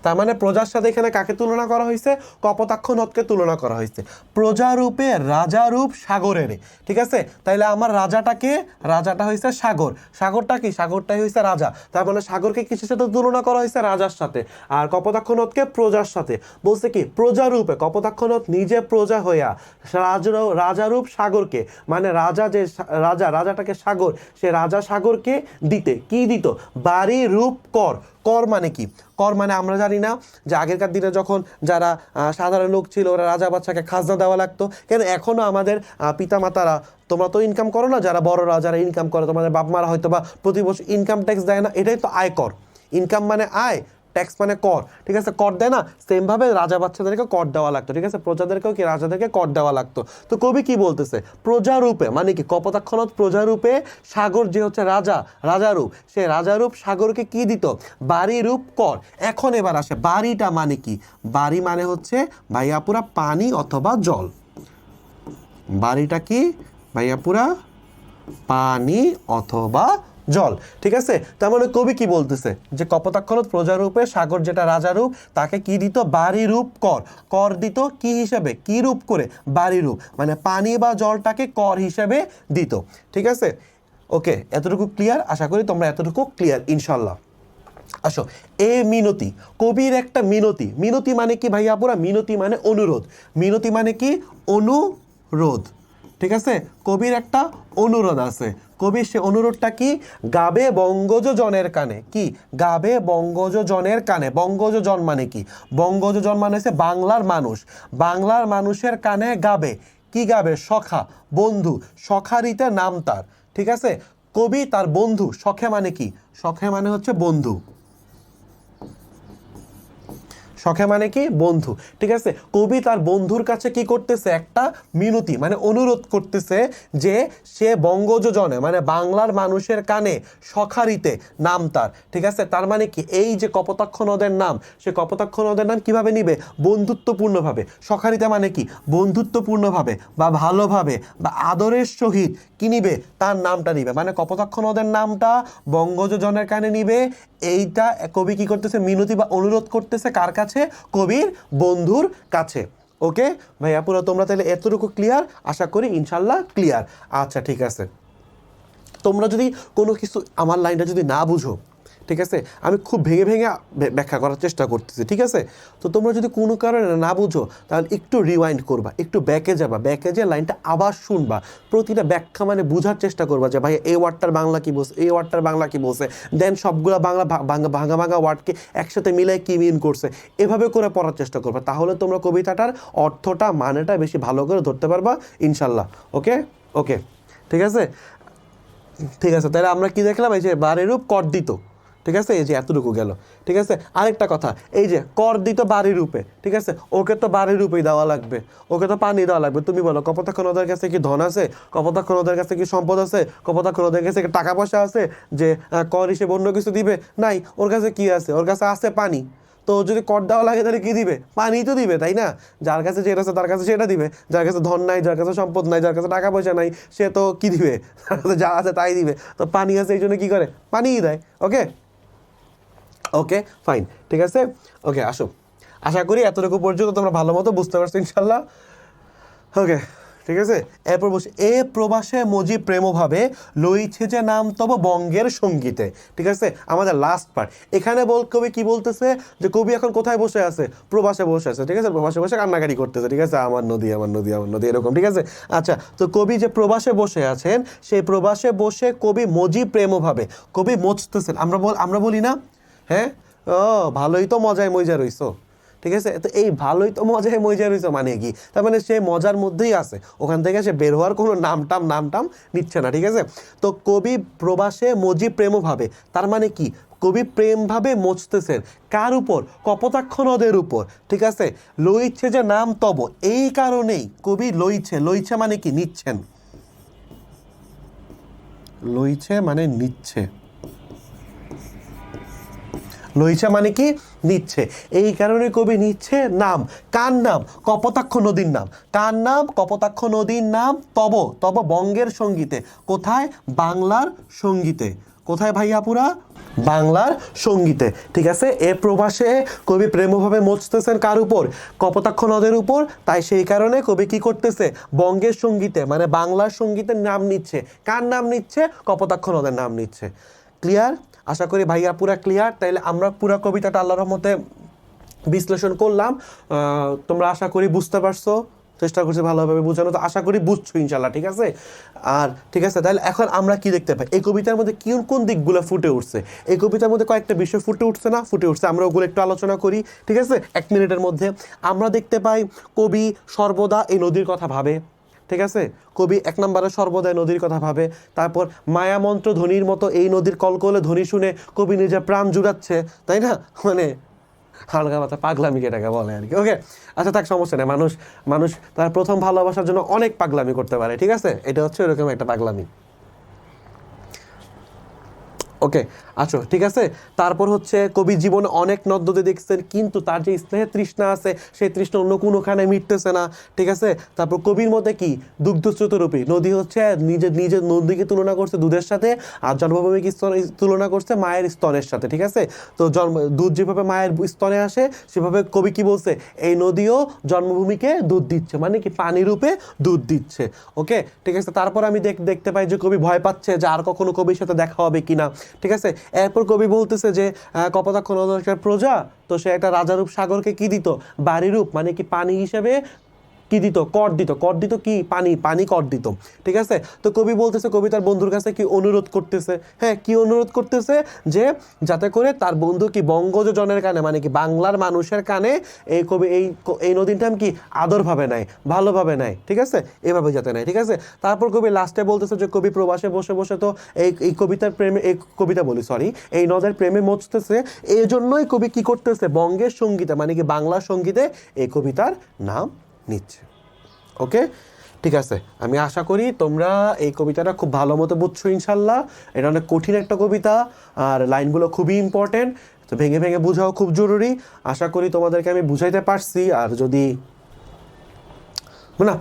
তার মানে প্রজার সাথে এখানে কাকে তুলনা করা হয়েছে? কপোতাক্ষ নদকে তুলনা করা হয়েছে। প্রজারূপে রাজারূপ সাগরের, ঠিক আছে? তাইলে আমার রাজাটা হয়েছে সাগর, সাগরটা কি? সাগরটাই হয়েছে রাজা। তার মানে সাগরকে কিসের সাথে তুলনা করা হয়েছে? রাজার সাথে। আর কপোতাক্ষ নদকে প্রজার সাথে। বলছে কি প্রজারূপে, কপোতাক্ষ নদ নিজে প্রজা হইয়া রাজারূপ সাগরকে, মানে রাজাটাকে সাগর, সে রাজা সাগরকে দিতে কি দিত? বাড়ি রূপ কর। কর মানে কি? কর মানে আমরা জানি না যে আগেরকার দিনে যখন যারা সাধারণ লোক ছিল, ওরা রাজা বাচ্চাকে খাজনা দেওয়া লাগতো। কেন এখনো আমাদের পিতামাতারা, তোমরা তো ইনকাম করো না, যারা বড়রা যারা ইনকাম করে, তোমাদের বাপ মারা হয়তো বা প্রতি বছর ইনকাম ট্যাক্স দেয় না, এটাই তো আয়কর। ইনকাম মানে আয়, ট্যাক্স মানে কর, ঠিক আছে? কর দেয় না, সেমভাবে রাজা বাচ্চাদেরকে কর দেওয়া লাগতো, ঠিক আছে? প্রজাদেরকেও কি রাজাদেরকে কর দেওয়া লাগতো। তো কবি কি বলতেছে? প্রজারূপে মানে কি? কপোতাক্ষ নদ প্রজারূপে, সাগর যে হচ্ছে রাজারূপ, সে রাজারূপ সাগরকে কি দিত? বাড়ি রূপ কর। এখন এবার আসে বাড়িটা মানে কি? বাড়ি মানে হচ্ছে ভাইয়াপুরা পানি অথবা জল। বাড়িটা কি ভাইয়াপুরা? পানি অথবা জল, ঠিক আছে। তার মানে কবি কি বলতেছে যে কপোতাক্ষ নদ প্রজারূপে, সাগর যেটা রাজারূপ, তাকে কি দিত? বাড়ি রূপ কর। কর দিত কি হিসাবে? কি রূপ করে? বাড়ি রূপ, মানে পানি বা জলটাকে কর হিসাবে দিত, ঠিক আছে। ওকে, এতটুকু ক্লিয়ার? আশা করি তোমরা এতটুকু ক্লিয়ার ইনশাল্লাহ। আসো, এ মিনতি, কবির একটা মিনতি। মিনতি মানে কি ভাইয়া আপুরা? মিনতি মানে অনুরোধ। মিনতি মানে কি? অনুরোধ, ঠিক আছে। কবির একটা অনুরোধ আছে। কবির সে অনুরোধটা কি? গাবে বঙ্গজ জনের কানে। কি? গাবে বঙ্গজ জনের কানে। বঙ্গজ জন মানে কি? বঙ্গজ জন মানে হচ্ছে বাংলার মানুষ। বাংলার মানুষের কানে গাবে। কি গাবে? সখা, বন্ধু। সখারিতে নাম তার, ঠিক আছে। কবি তার বন্ধু, সখে মানে কি? সখে মানে হচ্ছে বন্ধু। সখে মানে কি? বন্ধু, ঠিক আছে। কবি তার বন্ধুর কাছে কি করতেছে? একটা মিনতি মানে অনুরোধ করতেছে যে সে বঙ্গজ জনে মানে বাংলার মানুষের কানে সখারিতে নাম তার, ঠিক আছে। তার মানে কি? এই যে কপোতাক্ষ নদের নাম, সে কপোতাক্ষ নদের নাম কিভাবে নিবে? বন্ধুত্বপূর্ণভাবে। সখারিতে মানে কি? বন্ধুত্বপূর্ণভাবে বা ভালোভাবে বা আদরের সহিত কি নিবে? তার নামটা নিবে, মানে কপোতাক্ষ নদের নামটা বঙ্গজ জনের কানে নিবে। এইটা কবি কি করতেছে? মিনতি বা অনুরোধ করতেছে কার কাছে? কবির বন্ধুর কাছে। ওকে ভাইয়া পুরো তোমরা তাহলে এতটুকু ক্লিয়ার? আশা করি ইনশাল্লাহ ক্লিয়ার। আচ্ছা ঠিক আছে, তোমরা যদি কোনো কিছু আমার লাইনটা যদি না বুঝো, ঠিক আছে, আমি খুব ভেঙে ভেঙে ব্যাখ্যা করার চেষ্টা করতেছি, ঠিক আছে। তো তোমরা যদি কোনো কারণে না বুঝো তাহলে একটু রিওয়াইন্ড করবা, একটু ব্যাকে যাবা, ব্যাকে যে লাইনটা আবার শুনবা, প্রতিটা ব্যাখ্যা মানে বোঝার চেষ্টা করবা যে ভাই এই ওয়ার্ডটার বাংলা কি বলছে, এই ওয়ার্ডটার বাংলা কি বলছে, দেন সবগুলো বাংলা ভাঙা ভাঙা ওয়ার্ডকে একসাথে মিলাই কি মিন করছে, এভাবে করে পড়ার চেষ্টা করবা। তাহলে তোমরা কবিতাটার অর্থটা মানেটা বেশি ভালো করে ধরতে পারবা ইনশাল্লাহ। ওকে ওকে, ঠিক আছে ঠিক আছে। তাহলে আমরা কি দেখলাম? এই যে বাড়ির রূপ কর দিত, ঠিক আছে, এই যে এতটুকু গেল, ঠিক আছে। আরেকটা কথা, এই যে কর দিত বাড়ি রূপে, ঠিক আছে, ওকে তো বাড়ি রূপেই দেওয়া লাগবে, ওকে তো পানি দেওয়া লাগবে। তুমি বলো কপোতাক্ষ নদের কাছে কি ধন আছে? কপোতাক্ষ নদের কাছে কি সম্পদ আছে? কপোতাক্ষ নদের কাছে কি টাকা পয়সা আছে যে কর হিসেবে অন্য কিছু দিবে? নাই। ওর কাছে কি আছে? ওর কাছে আছে পানি। তো যদি কর দেওয়া লাগে তাহলে কি দিবে? পানি তো দিবে, তাই না? যার কাছে যেটা আছে তার কাছে সেটা দিবে। যার কাছে ধন নাই, যার কাছে সম্পদ নাই, যার কাছে টাকা পয়সা নাই, সে তো কি দিবে? যা আছে তাই দিবে। তো পানি আছে এই জন্য কি করে? পানিই দেয়। ওকে ওকে ফাইন, ঠিক আছে। ওকে আসো, আশা করি এতটুকু পর্যন্ত তোমরা ভালো মতো বুঝতে পারছো ইনশাল্লাহ। ওকে ঠিক আছে। এরপর বসে এ প্রবাসে মজি প্রেমভাবে লইছে যে নাম তব বঙ্গের সঙ্গীতে, ঠিক আছে। আমাদের লাস্ট পার্ট এখানে কবি কি বলতেছে? যে কবি এখন কোথায় বসে আছে? প্রবাসে বসে আছে, ঠিক আছে। প্রবাসে বসে কান্নাকাটি করতেছে, ঠিক আছে, আমার নদী আমার নদী আমার নদী, এরকম, ঠিক আছে। আচ্ছা, তো কবি যে প্রবাসে বসে আছেন, সেই প্রবাসে বসে কবি মজি প্রেমভাবে, কবি মজতেছেন। আমরা বলি না, হ্যাঁ, ও ভালোই তো মজায় মজা রইছো, ঠিক আছে। তো এই ভালোই তো মজায় মজা রয়েছে মানে কি? তার মানে সে মজার মধ্যেই আছে, ওখান থেকে সে বের হওয়ার কোনো নামটাম নিচ্ছে না, ঠিক আছে। তো কবি প্রবাসে মজি প্রেমভাবে, তার মানে কি? কবি প্রেমভাবে মজতেছেন কার উপর? কপোতাক্ষ নদের উপর, ঠিক আছে। লইছে যে নাম তব, এই কারণেই কবি লইছে মানে কি? নিচ্ছেন। লইছে মানে নিচ্ছে, লইছে মানে কি? নিচ্ছে। এই কারণে কবি নিচ্ছে নাম। কার নাম? কপোতাক্ষ নদীর নাম। কার নাম? কপোতাক্ষ নদীর নাম। তব বঙ্গের সঙ্গীতে, কোথায়? বাংলার সঙ্গীতে। কোথায় ভাইয়াপুরা? বাংলার সঙ্গীতে, ঠিক আছে। এ প্রবাসে কবি প্রেমভাবে মজতেছেন কার উপর? কপোতাক্ষ নদের উপর। তাই সেই কারণে কবি কি করতেছে? বঙ্গের সঙ্গীতে মানে বাংলার সঙ্গীতের নাম নিচ্ছে। কার নাম নিচ্ছে? কপোতাক্ষ নদের নাম নিচ্ছে। ক্লিয়ার? আশা করি ভাইয়া পুরা ক্লিয়ার। তাইলে আমরা পুরা কবিতাটা আল্লাহর রহমতে বিশ্লেষণ করলাম। তোমরা আশা করি বুঝতে পারছো, চেষ্টা করছি ভালোভাবে বোঝানো, তো আশা করি বুঝছো ইনশাল্লাহ, ঠিক আছে। আর ঠিক আছে, তাহলে এখন আমরা কি দেখতে পাই? এই কবিতার মধ্যে কোন কোন দিকগুলো ফুটে উঠছে? এই কবিতার মধ্যে কয়েকটা বিষয় ফুটে উঠছে না? ফুটে উঠছে, আমরা ওগুলো একটু আলোচনা করি, ঠিক আছে, 1 মিনিটের মধ্যে। আমরা দেখতে পাই কবি সর্বদা এই নদীর কথা ভাবে, ঠিক আছে। কবি 1 নম্বরে সর্বদাই নদীর কথা ভাবে। তারপর মায়ামন্ত্র ধ্বনির মতো এই নদীর কলকলে ধ্বনি শুনে কবি নিজের প্রাণ জুড়াচ্ছে, তাই না? মানে হালকা মাথা পাগলামি এটাকে বলে আর কি। ওকে আচ্ছা থাক, সমস্যা নেই। মানুষ তার প্রথম ভালোবাসার জন্য অনেক পাগলামি করতে পারে, ঠিক আছে। এটা হচ্ছে এরকম একটা পাগলামি। ওকে, আচ্ছা ঠিক আছে। তারপর হচ্ছে কবি জীবনে অনেক নদ নদী দেখছেন, কিন্তু তার যে স্নেহের তৃষ্ণা আছে সেই তৃষ্ণা অন্য কোনোখানে মিটতেছে না, ঠিক আছে। তারপর কবির মতে কি দুগ্ধস্রোতরূপী নদী হচ্ছে নিজের নিজের নদীকে তুলনা করছে দুধের সাথে, আর জন্মভূমিক স্তন তুলনা করছে মায়ের স্তনের সাথে, ঠিক আছে। তো দুধ যেভাবে মায়ের স্তনে আসে সেভাবে কবি কি বলছে, এই নদীও জন্মভূমিকে দুধ দিচ্ছে, মানে কি পানি রূপে দুধ দিচ্ছে। ওকে, ঠিক আছে। তারপর আমি দেখতে পাই যে কবি ভয় পাচ্ছে যে আর কখনো কবির সাথে দেখা হবে কিনা, ঠিক আছে। এরপর কবি বলতেছে যে কপোতাক্ষ নদের প্রজা, তো সে একটা রাজারূপ সাগরকে কি দিত, বাড়িরূপ, মানে কি পানি হিসেবে কি দিত, কর দিত। কর দিত কি, পানি, পানি কর দিত, ঠিক আছে। তো কবি বলতেছে, কবি তার বন্ধুর কাছে কি অনুরোধ করতেছে, হ্যাঁ কি অনুরোধ করতেছে, যে যাতে করে তার বন্ধু কি বঙ্গজ জনের কানে, মানে কি বাংলার মানুষের কানে এই কবি এই নদীর নাম কি আদরভাবে নেয়, ভালোভাবে নেয়, ঠিক আছে, এভাবে যাতে নেয়, ঠিক আছে। তারপর কবি লাস্টে বলতেছে যে কবি প্রবাসে বসে বসে তো এই কবিতার প্রেমে, এই কবিতা বলি সরি, এই নদের প্রেমে মজতেছে, এই জন্যই কবি কি করতেছে, বঙ্গের সঙ্গীতে, মানে কি বাংলার সঙ্গীতে এই কবিতার নাম নিচ্ছে। ওকে, ঠিক আছে। আমি আশা করি তোমরা এই কবিতাটা খুব ভালো মতো বুঝছো ইনশাল্লাহ। এটা অনেক কঠিন একটা কবিতা, আর লাইনগুলো খুবই ইম্পর্টেন্ট, তো ভেঙে ভেঙে বোঝাও খুব জরুরি। আশা করি তোমাদেরকে আমি বুঝাইতে পারছি, আর যদি না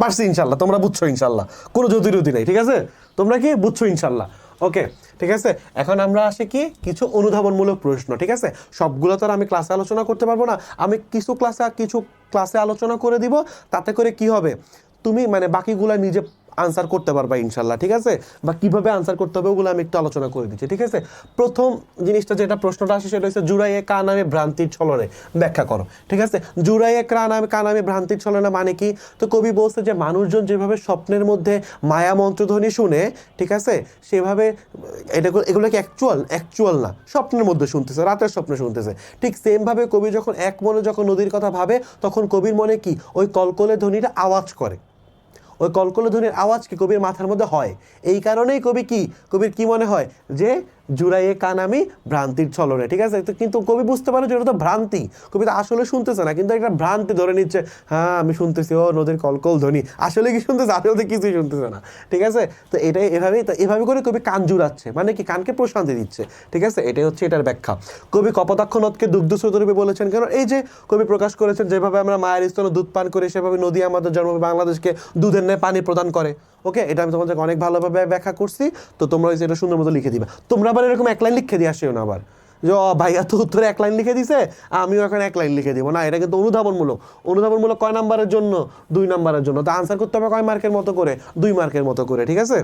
পারছি ইনশাল্লাহ, তোমরা বুঝছো ইনশাল্লাহ, কোনো জ্যোতিরতি নেই, ঠিক আছে, তোমরা কি বুঝছো ইনশাল্লাহ। ওকে, ঠিক আছে। এখন আমরা আসি কি কিছু অনুধাবনমূলক প্রশ্ন, ঠিক আছে। সবগুলো তো আর আমি ক্লাসে আলোচনা করতে পারবো না, আমি কিছু ক্লাসে আলোচনা করে দিব, তাতে করে কি হবে, তুমি মানে বাকিগুলা নিজে আনসার করতে পারবা ইনশাল্লাহ, ঠিক আছে। বা কিভাবে আনসার করতে হবে ওগুলো আমি একটু আলোচনা করে দিচ্ছি, ঠিক আছে। প্রথম জিনিসটা যেটা প্রশ্নটা আসে সেটা হচ্ছে জুড়াইয়ে কা নামে ভ্রান্তির ছলনে ব্যাখ্যা করো, ঠিক আছে। জুড়াইয়ে কা নামে ভ্রান্তির ছলনা মানে কি, তো কবি বলছে যে মানুষজন যেভাবে স্বপ্নের মধ্যে মায়া মন্ত্রধ্বনি শুনে, ঠিক আছে, সেভাবে এগুলো কি অ্যাকচুয়াল না, স্বপ্নের মধ্যে শুনতেছে, রাতের স্বপ্নে শুনতেছে। ঠিক সেমভাবে কবি যখন এক মনে যখন নদীর কথা ভাবে, তখন কবির মনে কি ওই কলকলে ধ্বনিটা আওয়াজ করে, ওই কলকলে ধ্বনির আওয়াজ কি কবির মাথার মধ্যে হয়। এই কারণেই কবির কি মনে হয় যে জুড়াইয়ে কান আমি ভ্রান্তির ছলনে, ঠিক আছে। তো কিন্তু কবি বুঝতে পারে যে এটা তো ভ্রান্তি, কবি তো আসলে শুনতেছে না, কিন্তু একটা ভ্রান্তি ধরে নিচ্ছে, হ্যাঁ আমি শুনতেছি ও নদীর কলকল ধ্বনি, আসলে কি শুনতেছে, আসলে তো কিছুই শুনতেছে না, ঠিক আছে। তো এভাবে করে কবি কান জুড়াচ্ছে, মানে কি কানকে প্রশান্তি দিচ্ছে, ঠিক আছে। এটাই হচ্ছে এটার ব্যাখ্যা। কবি কপোতাক্ষ নদকে দুগ্ধস্রোতরূপে বলেছেন কেন, এই যে কবি প্রকাশ করেছেন যেভাবে আমরা মায়ের স্তনে দুধ পান করি, সেভাবে নদী আমাদের জন্মভূমি বাংলাদেশকে দুধের ন্যায় পানি প্রদান করে। ওকে, এটা আমি তোমাদেরকে অনেক ভালোভাবে ব্যাখ্যা করছি, তো তোমরা এটা সুন্দর মতো লিখে দিবা। তোমরা আবার এরকম এক লাইন লিখে দিয়ে আসিও না আবার যে ভাইয়া তো উত্তরে এক লাইন লিখে দিছে, আমিও এখন এক লাইন লিখে দিব না। এটা কিন্তু অনুধাবনমূলক কয় নাম্বারের জন্য, 2 নাম্বারের জন্য। তো আনসার করতে হবে কয় মার্কের মতো করে, 2 মার্কের মতো করে, ঠিক আছে।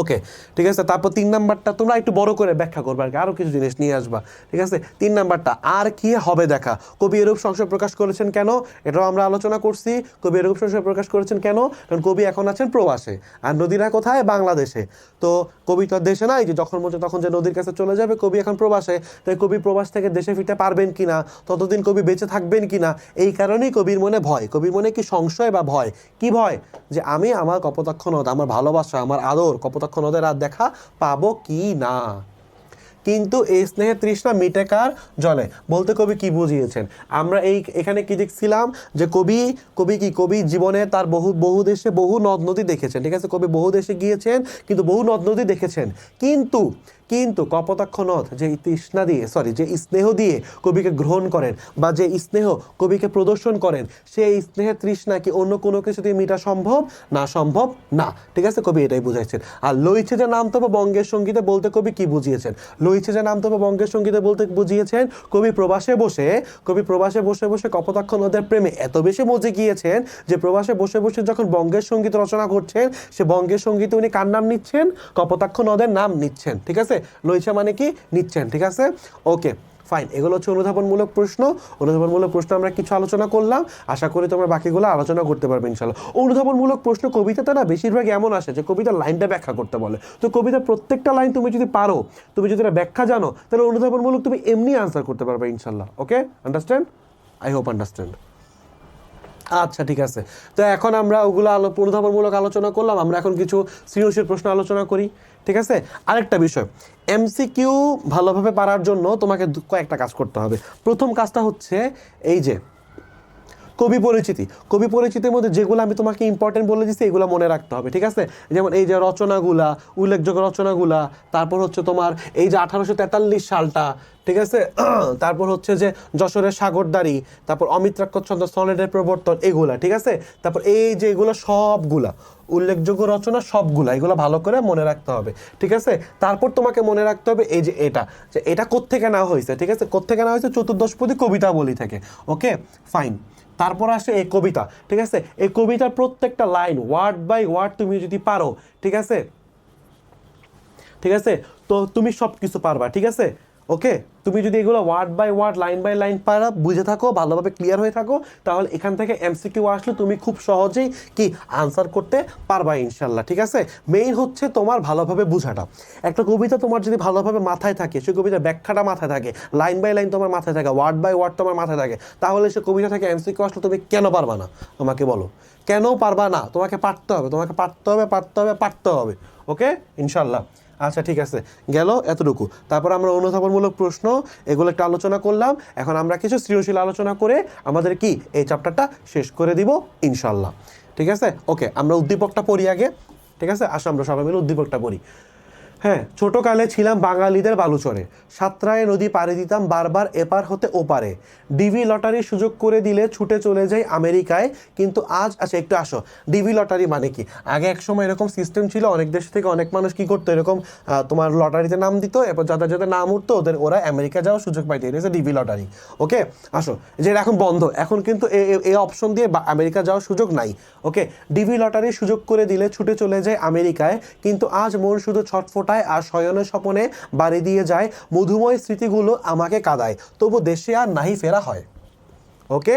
ওকে, ঠিক আছে। তারপর 3 নাম্বারটা তোমরা একটু বড় করে ব্যাখ্যা করবে, আর কি আরও কিছু জিনিস নিয়ে আসবা, ঠিক আছে। 3 নাম্বারটা আর কি হবে দেখা, কবি এরূপ সংশয় প্রকাশ করেছেন কেন, এটাও আমরা আলোচনা করছি। কবি এরূপ সংশয় প্রকাশ করেছেন কেন, কারণ কবি এখন আছেন প্রবাসে, আর নদীরা কোথায়, বাংলাদেশে। তো কবি তো দেশে নাই, যে যখন মনে তখন যে নদীর কাছে চলে যাবে, কবি এখন প্রবাসে, তাই কবি প্রবাস থেকে দেশে ফিরতে পারবেন কিনা, ততদিন কবি বেঁচে থাকবেন কিনা, এই কারণেই কবির মনে ভয়, কবির মনে কি সংশয় বা ভয়, কি ভয়, যে আমি আমার কপোতাক্ষ নদ, আমার ভালোবাসা, আমার আদর কপোতাক্ষ নদের আর দেখা পাবো কি না। কিন্তু এই স্নেহের তৃষ্ণা মিটে কার জলে, বলতে কবি কি বুঝিয়েছেন। আমরা এখানে কি দেখছিলাম যে কবি জীবনে তার বহু দেশে বহু নদ নদী দেখেছেন, ঠিক আছে। কবি বহু দেশে গিয়েছেন, কিন্তু বহু নদ নদী দেখেছেন, কিন্তু কপোতাক্ষ নদ যে তৃষ্ণা দিয়ে যে স্নেহ দিয়ে কবিকে গ্রহণ করেন, বা যে স্নেহ কবিকে প্রদর্শন করেন, সেই স্নেহের তৃষ্ণা কি অন্য কোনো কিছু দিয়ে মিটা সম্ভব না, ঠিক আছে। কবি এটাই বুঝাইছেন। আর লইছে যে নাম তবে বঙ্গের সঙ্গীতে বলতে কবি কি বুঝিয়েছেন, লইছে যে নাম তবে বঙ্গের সঙ্গীতে বলতে বুঝিয়েছেন কবি প্রবাসে বসে বসে কপোতাক্ষ নদের প্রেমে এত বেশি মজে গিয়েছেন, যে প্রবাসে বসে বসে যখন বঙ্গের সঙ্গীত রচনা করছেন, সে বঙ্গের সঙ্গীতে উনি কার নাম নিচ্ছেন, কপোতাক্ষ নদের নাম নিচ্ছেন, ঠিক আছে। লইছে মানে কি নিচ্ছেন, ঠিক আছে। ওকে, ফাইন। এগুলো হচ্ছে অনুধাবনমূলক প্রশ্ন আমরা কিছু আলোচনা করলাম, আশা করি তোমরা বাকিগুলো আলোচনা করতে পারবে ইনশাল্লাহ। অনুধাবনমূলক প্রশ্ন কবিতাতে না বেশিরভাগ এমন আসে যে কবিতার লাইনটা ব্যাখ্যা করতে বলে, তো কবিতার প্রত্যেকটা লাইন তুমি যদি পারো, তুমি যদি ব্যাখ্যা জানো, তাহলে অনুধাবনমূলক তুমি এমনি আনসার করতে পারবে ইনশাল্লাহ। ওকে, আন্ডারস্ট্যান্ড, আই হোপ আন্ডারস্ট্যান্ড। আচ্ছা, ঠিক আছে। তো এখন আমরা ওগুলো অনুধাবনমূলক আলোচনা করলাম, আমরা এখন কিছু সৃজনশীল প্রশ্ন আলোচনা করি, ঠিক আছে। আরেকটা বিষয়, এমসিকিউ ভালোভাবে পারার জন্য তোমাকে কয়েকটা কাজ করতে হবে। প্রথম কাজটা হচ্ছে এই যে কবি পরিচিতি, কবি পরিচিতির মধ্যে যেগুলো আমি তোমাকে ইম্পর্টেন্ট বলে দিচ্ছি এগুলো মনে রাখতে হবে, ঠিক আছে? যেমন এই যে রচনাগুলা, উল্লেখযোগ্য রচনাগুলা, তারপর হচ্ছে তোমার এই যে 1843 সালটা, ঠিক আছে? তারপর হচ্ছে যে যশোরের সাগরদাড়ি, তারপর অমিত্রাক্ষরছন্দ সনেটের প্রবর্তন, এগুলা, ঠিক আছে? তারপর এই যে এগুলো সবগুলা উল্লেখযোগ্য রচনা, সবগুলা এগুলো ভালো করে মনে রাখতে হবে, ঠিক আছে? তারপর তোমাকে মনে রাখতে হবে এই যে এটা কোত্থেকে নেওয়া হয়েছে, ঠিক আছে? কোত্থেকে নেওয়া হয়েছে? চতুর্দশপদী কবিতাবলী থেকে। ওকে, ফাইন। তারপর আসে এই কবিতা, ঠিক আছে? এই কবিতার প্রত্যেকটা লাইন ওয়ার্ড বাই ওয়ার্ড তুমি যদি পারো, ঠিক আছে, ঠিক আছে, তো তুমি সব কিছু পারবা, ঠিক আছে? ওকে, তুমি যদি এগুলো word by word, line by line পারা বুঝে থাকো, ভালোভাবে ক্লিয়ার হয়ে থাকো, তাহলে এখান থেকে এমসিকিউ আসলে তুমি খুব সহজেই কি আনসার করতে পারবা ইনশাল্লাহ, ঠিক আছে? মেইন হচ্ছে তোমার ভালোভাবে বোঝাটা। একটা কবিতা তোমার যদি ভালোভাবে মাথায় থাকে, সেই কবিতার ব্যাখ্যাটা মাথায় থাকে, লাইন বাই লাইন তোমার মাথায় থাকে, ওয়ার্ড বাই ওয়ার্ড তোমার মাথায় থাকে, তাহলে সে কবিতা থেকে এমসিকিউ আসলে তুমি কেন পারবা না? আমাকে বলো, কেন পারবা না? তোমাকে পারতে হবে, তোমাকে পারতে হবে, পারতে হবে, পারতে হবে। ওকে, ইনশাল্লাহ। আচ্ছা, ঠিক আছে, গেল এতটুকু। তারপর আমরা অনুধাবনমূলক প্রশ্ন এগুলো একটা আলোচনা করলাম। এখন আমরা কিছু সৃজনশীল আলোচনা করে আমাদের কি এই চ্যাপ্টারটা শেষ করে দিব ইনশাল্লাহ, ঠিক আছে? ওকে, আমরা উদ্দীপকটা পড়ি আগে, ঠিক আছে? আসো আমরা সবাই মিলে উদ্দীপকটা পড়ি। হ্যাঁ, ছোটকালে ছিলাম বাঙালিদের বালুচরে, সাতরায় নদী পাড়ি দিতাম বারবার এপার হতে ওপারে, ডিভি লটারির সুযোগ করে দিলে ছুটে চলে যাই আমেরিকায়, কিন্তু আজ আচ্ছা একটু আসো, ডিভি লটারি মানে কি? আগে এক সময় এরকম সিস্টেম ছিল, অনেক দেশ থেকে অনেক মানুষ কি করতো, এরকম তোমার লটারিতে নাম দিত, এরপর যাদের যাদের নাম উঠতো ওরা আমেরিকা যাওয়ার সুযোগ পাইতো, এটা হচ্ছে ডিভি লটারি। ওকে, আসো, যে এখন বন্ধ, এখন কিন্তু এই অপশন দিয়ে আমেরিকা যাওয়ার সুযোগ নাই। ওকে, ডিভি লটারির সুযোগ করে দিলে ছুটে চলে যায় আমেরিকায়, কিন্তু আজ মন শুধু ছটফটায় আর শয়নের স্বপনে বাড়ি দিয়ে যায়, মধুময় স্মৃতিগুলো আমাকে কাঁদায়, তবু দেশে আর নাহি ফেরা হয়। ওকে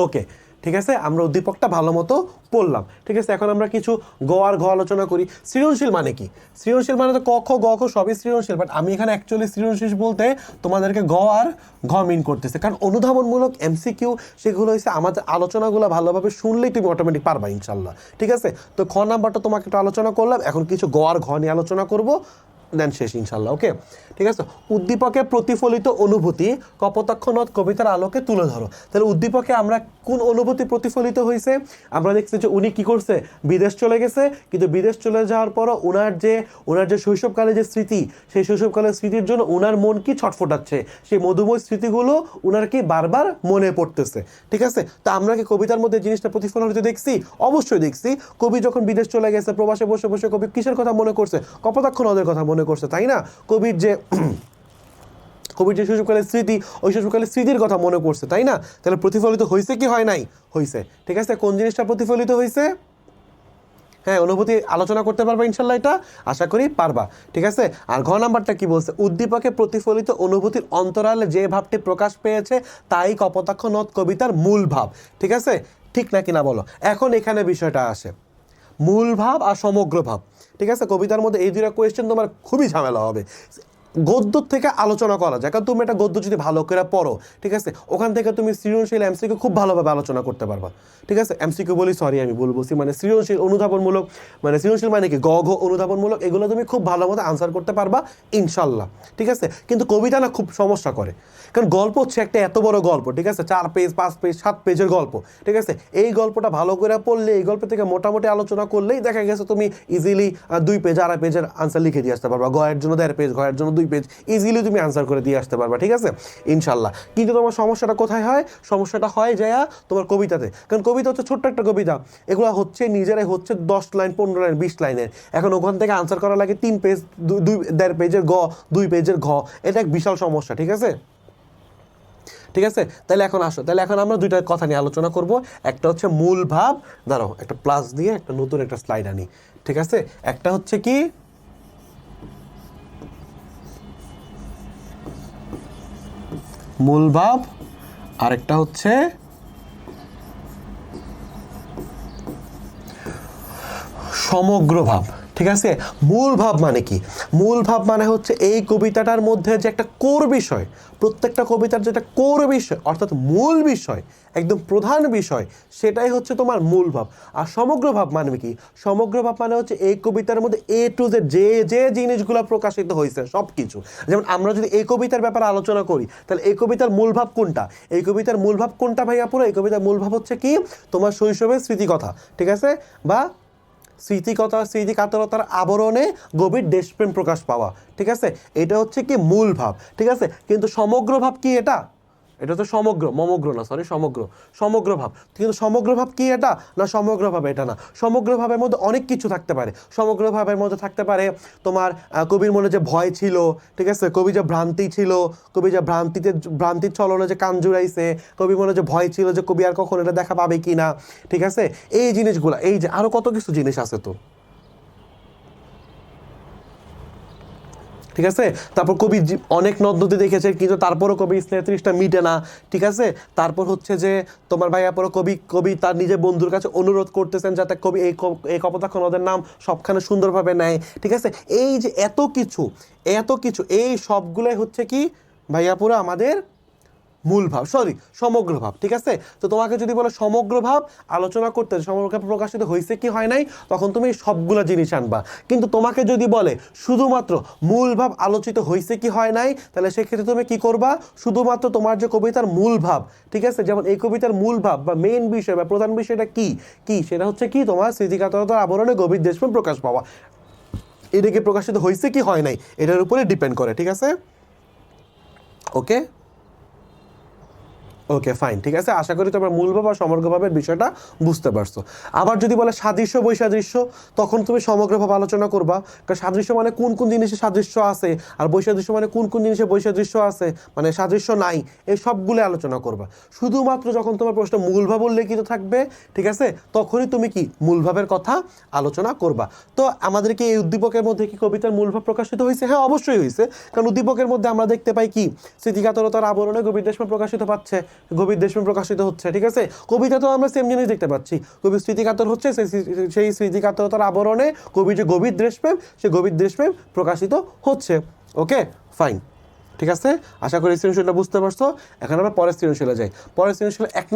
ওকে, ঠিক আছে, আমরা উদ্দীপকটা ভালো মতো পড়লাম, ঠিক আছে? এখন আমরা কিছু গ আর ঘ আলোচনা করি। সৃজনশীল মানে কি? সৃজনশীল মানে তো ক খ গ ঘ সবই সৃজনশীল, বাট আমি এখানে অ্যাকচুয়ালি সৃজনশীল বলতে তোমাদেরকে গ আর ঘ মিন করতেছে, কারণ অনুধাবনমূলক এমসিকিউ সেগুলো হচ্ছে আমাদের আলোচনাগুলো ভালোভাবে শুনলেই তুমি অটোমেটিক পারবা ইনশাল্লাহ, ঠিক আছে? তো খ নাম্বারটা তোমাকে একটু আলোচনা করলাম, এখন কিছু গ আর ঘ নিয়ে আলোচনা করব, দেন শেষ ইনশাল্লাহ। ওকে, ঠিক আছে। উদ্দীপকে প্রতিফলিত অনুভূতি কপোতাক্ষ নদ কবিতার আলোকে তুলে ধরো। তাহলে উদ্দীপকে আমরা কোন অনুভূতি প্রতিফলিত হয়েছে? আমরা দেখছি যে উনি কি করছে, বিদেশ চলে গেছে, কিন্তু বিদেশ চলে যাওয়ার পরও ওনার যে শৈশবকালে যে স্মৃতি, সেই শৈশবকালের স্মৃতির জন্য ওনার মন কি ছটফটাচ্ছে, সেই মধুময় স্মৃতিগুলো ওনার কি বারবার মনে পড়তেছে, ঠিক আছে? তা আমরা কি কবিতার মধ্যে জিনিসটা প্রতিফলন হতে দেখছি? অবশ্যই দেখছি। কবি যখন বিদেশ চলে গেছে, প্রবাসে বসে বসে কবি কিসের কথা মনে করছে? কপোতাক্ষ নদের কথা মনে করছে, তাই না? কবির যে শৈশবকালের স্মৃতি, ওই শৈশবকালের স্মৃতির কথা মনে পড়ছে, তাই না? তাহলে প্রতিফলিত হয়েছে কি হয় নাই? হয়েছে, ঠিক আছে? কোন জিনিসটা প্রতিফলিত হয়েছে? হ্যাঁ, অনুভূতি আলোচনা করতে পারবা ইনশাল্লাহ, এটা আশা করি পারবা, ঠিক আছে? আর ঘ নাম্বারটা কি বলছে? উদ্দীপকে প্রতিফলিত অনুভূতির অন্তরালে যে ভাবটি প্রকাশ পেয়েছে তাই কপোতাক্ষ নদ কবিতার মূল ভাব, ঠিক আছে? ঠিক নাকি না বলো? এখন এখানে বিষয়টা আসে মূল ভাব আর সমগ্র ভাব, ঠিক আছে? কবিতার মধ্যে এই দুইটা কোয়েশ্চেন তোমার খুবই ঝামেলা হবে। গদ্য থেকে আলোচনা করা যায়, কারণ তুমি একটা গদ্য যদি ভালো করে পড়ো, ঠিক আছে, ওখান থেকে তুমি সৃজনশীল এমসিকিউ খুব ভালোভাবে আলোচনা করতে পারবা, ঠিক আছে? এমসিকিউ বলি, সরি আমি বলছি, মানে সৃজনশীল অনুধাবনমূলক, মানে সৃজনশীল মানে কি, গ ঘ অনুধাবনমূলক, এগুলো তুমি খুব ভালো মতো আনসার করতে পারবা ইনশাল্লাহ, ঠিক আছে? কিন্তু কবিতা না খুব সমস্যা করে, কারণ গল্প হচ্ছে একটা এত বড় গল্প, ঠিক আছে? 4 পেজ 5 পেজ 7 পেজের গল্প, ঠিক আছে? এই গল্পটা ভালো করে পড়লে, এই গল্প থেকে মোটামুটি আলোচনা করলেই দেখা গেছে তুমি ইজিলি 2 পেজ 2.5 পেজের আনসার লিখে দিয়ে আসতে পারবা। গয়ের জন্য 1.5 পেজ, গয়ের জন্য 2 পেজ, ইজিলি তুমি আনসার করে দিয়ে আসতে পারবা, ঠিক আছে? ইনশাল্লাহ। কিন্তু তোমার সমস্যাটা কোথায় হয়? সমস্যাটা হয় যায় তোমার কবিতাতে, কারণ কবিতা হচ্ছে ছোট্ট একটা কবিতা, এগুলো হচ্ছে নিজেরাই হচ্ছে 10 লাইন 15 লাইন 20 লাইনের, এখন ওখান থেকে আনসার করা লাগে 3 পেজ, 1.5 পেজের গ, 2 পেজের ঘ, এটা এক বিশাল সমস্যা, ঠিক আছে? ঠিক আছে, তাহলে এখন আসো, তাহলে এখন আমরা দুইটা কথা নিয়ে আলোচনা করব। একটা হচ্ছে মূল ভাব, দাঁড়াও একটা প্লাস দিয়ে একটা নতুন একটা স্লাইড আনি, ঠিক আছে? একটা হচ্ছে কি মূল ভাব, আরেকটা হচ্ছে সমগ্র ভাব, ঠিক আছে। মূল ভাব মানে কি? মূল ভাব মানে হচ্ছে এই কবিতাটার মধ্যে যে একটা কোর বিষয়, প্রত্যেকটা কবিতার যেটা কোর বিষয় অর্থাৎ মূল বিষয়, একদম প্রধান বিষয়, সেটাই হচ্ছে তোমার মূল ভাব। আর সমগ্র ভাব মানে কি? সমগ্র ভাব মানে হচ্ছে এই কবিতার মধ্যে এ টু জেড যে যে জিনিসগুলো প্রকাশিত হয়েছে সব কিছু। যেমন আমরা যদি এই কবিতার ব্যাপারে আলোচনা করি, তাহলে এই কবিতার মূল ভাব কোনটা? এই কবিতার মূল ভাব কোনটা ভাইয়া পুরো? এই কবিতার মূল ভাব হচ্ছে কি? তোমার শৈশবের স্মৃতিকথা, ঠিক আছে, বা স্মৃতিকথা, স্মৃতিকাতরতার আবরণে গভীর দেশপ্রেম প্রকাশ পাওয়া, ঠিক আছে, এটা হচ্ছে কি মূল ভাব, ঠিক আছে। কিন্তু সমগ্র ভাব কি এটা? এটা তো সমগ্র, মমগ্র না, সরি, সমগ্র, সমগ্র ভাব। কিন্তু সমগ্র ভাব কি এটা? না, সমগ্র ভাব এটা না। সমগ্র ভাবের মধ্যে অনেক কিছু থাকতে পারে। সমগ্র ভাবের মধ্যে থাকতে পারে তোমার কবির মনে যে ভয় ছিল, ঠিক আছে, কবি যে ভ্রান্তি ছিল, কবি যে ভ্রান্তির ছলনে যে কান জুড়াইছে, কবির মনে যে ভয় ছিল যে কবি আর কখন এটা দেখা পাবে কি না, ঠিক আছে, এই জিনিসগুলো, এই যে আরো কত কিছু জিনিস আছে তো, ঠিক আছে। তারপর কবি অনেক নদ নদী দেখেছে, কিন্তু তারপরও কবি স্নেহের তৃষ্ণা মিটে না, ঠিক আছে। তারপর হচ্ছে যে তোমার ভাইয়া পরে কবি কবি তার নিজের বন্ধুর কাছে অনুরোধ করতেছেন যাতে কবি এই কপোতাক্ষ নদের নাম সবখানে সুন্দরভাবে নেয়, ঠিক আছে। এই যে এত কিছু, এত কিছু, এই সবগুলোই হচ্ছে কি ভাইয়া পুরো আমাদের মূল ভাব, সরি, সমগ্র ভাব, ঠিক আছে। তো তোমাকে যদি বলো সমগ্র ভাব আলোচনা করতে, সমগ্র ভাব প্রকাশিত হয়েছে কি হয় নাই, তখন তুমি সবগুলো জিনিস আনবা। কিন্তু তোমাকে যদি বলে শুধুমাত্র মূল ভাব আলোচিত হয়েছে কি হয় নাই, তাহলে সেক্ষেত্রে তুমি কি করবা? শুধুমাত্র তোমার যে কবিতার মূল ভাব, ঠিক আছে, যেমন এই কবিতার মূল ভাব বা মেইন বিষয় বা প্রধান বিষয়টা কি, কি সেটা হচ্ছে কি তোমার স্মৃতিকাতরতার আবরণে গভীর দেশপ্রেম প্রকাশ পাওয়া, এটাকে প্রকাশিত হয়েছে কি হয় নাই এটার উপরে ডিপেন্ড করে, ঠিক আছে। ওকে, ওকে, ফাইন, ঠিক আছে। আশা করি তোমরা মূলভাব বা সমগ্রভাবের বিষয়টা বুঝতে পারছো। আবার যদি বলে সাদৃশ্য বৈসাদৃশ্য, তখন তুমি সমগ্রভাবে আলোচনা করবা, কারণ সাদৃশ্য মানে কোন কোন জিনিসে সাদৃশ্য আছে, আর বৈসাদৃশ্য মানে কোন কোন জিনিসে বৈসাদৃশ্য আছে, মানে সাদৃশ্য নাই, এই সবগুলো আলোচনা করবা। শুধুমাত্র যখন তোমার প্রশ্ন মূলভাব উল্লেখিত থাকবে, ঠিক আছে, তখনই তুমি কি মূলভাবের কথা আলোচনা করবা। তো আমাদেরকে এই উদ্দীপকের মধ্যে কি কবিতার মূলভাব প্রকাশিত হয়েছে? হ্যাঁ, অবশ্যই হয়েছে, কারণ উদ্দীপকের মধ্যে আমরা দেখতে পাই কি স্মৃতিকাতরতার আবরণে গভীর দেশপ্রেম প্রকাশিত পাচ্ছে, গভীর দেশপ্রেম প্রকাশিত হচ্ছে, ঠিক আছে। কবিতা তো আমরা সেম জিনিস দেখতে পাচ্ছি, কবি স্মৃতিকাতর হচ্ছে, সেই স্মৃতিকাতরতার আবরণে কবির যে গভীর দেশপ্রেম, সেই গভীর দেশপ্রেম প্রকাশিত হচ্ছে। ওকে, ফাইন, ঠিক আছে। আশা করি সৃজনশীলটা বুঝতে পারছো। এখন আমরা পরের সৃজনশীলে যাই। পরের সৃজনশীল এক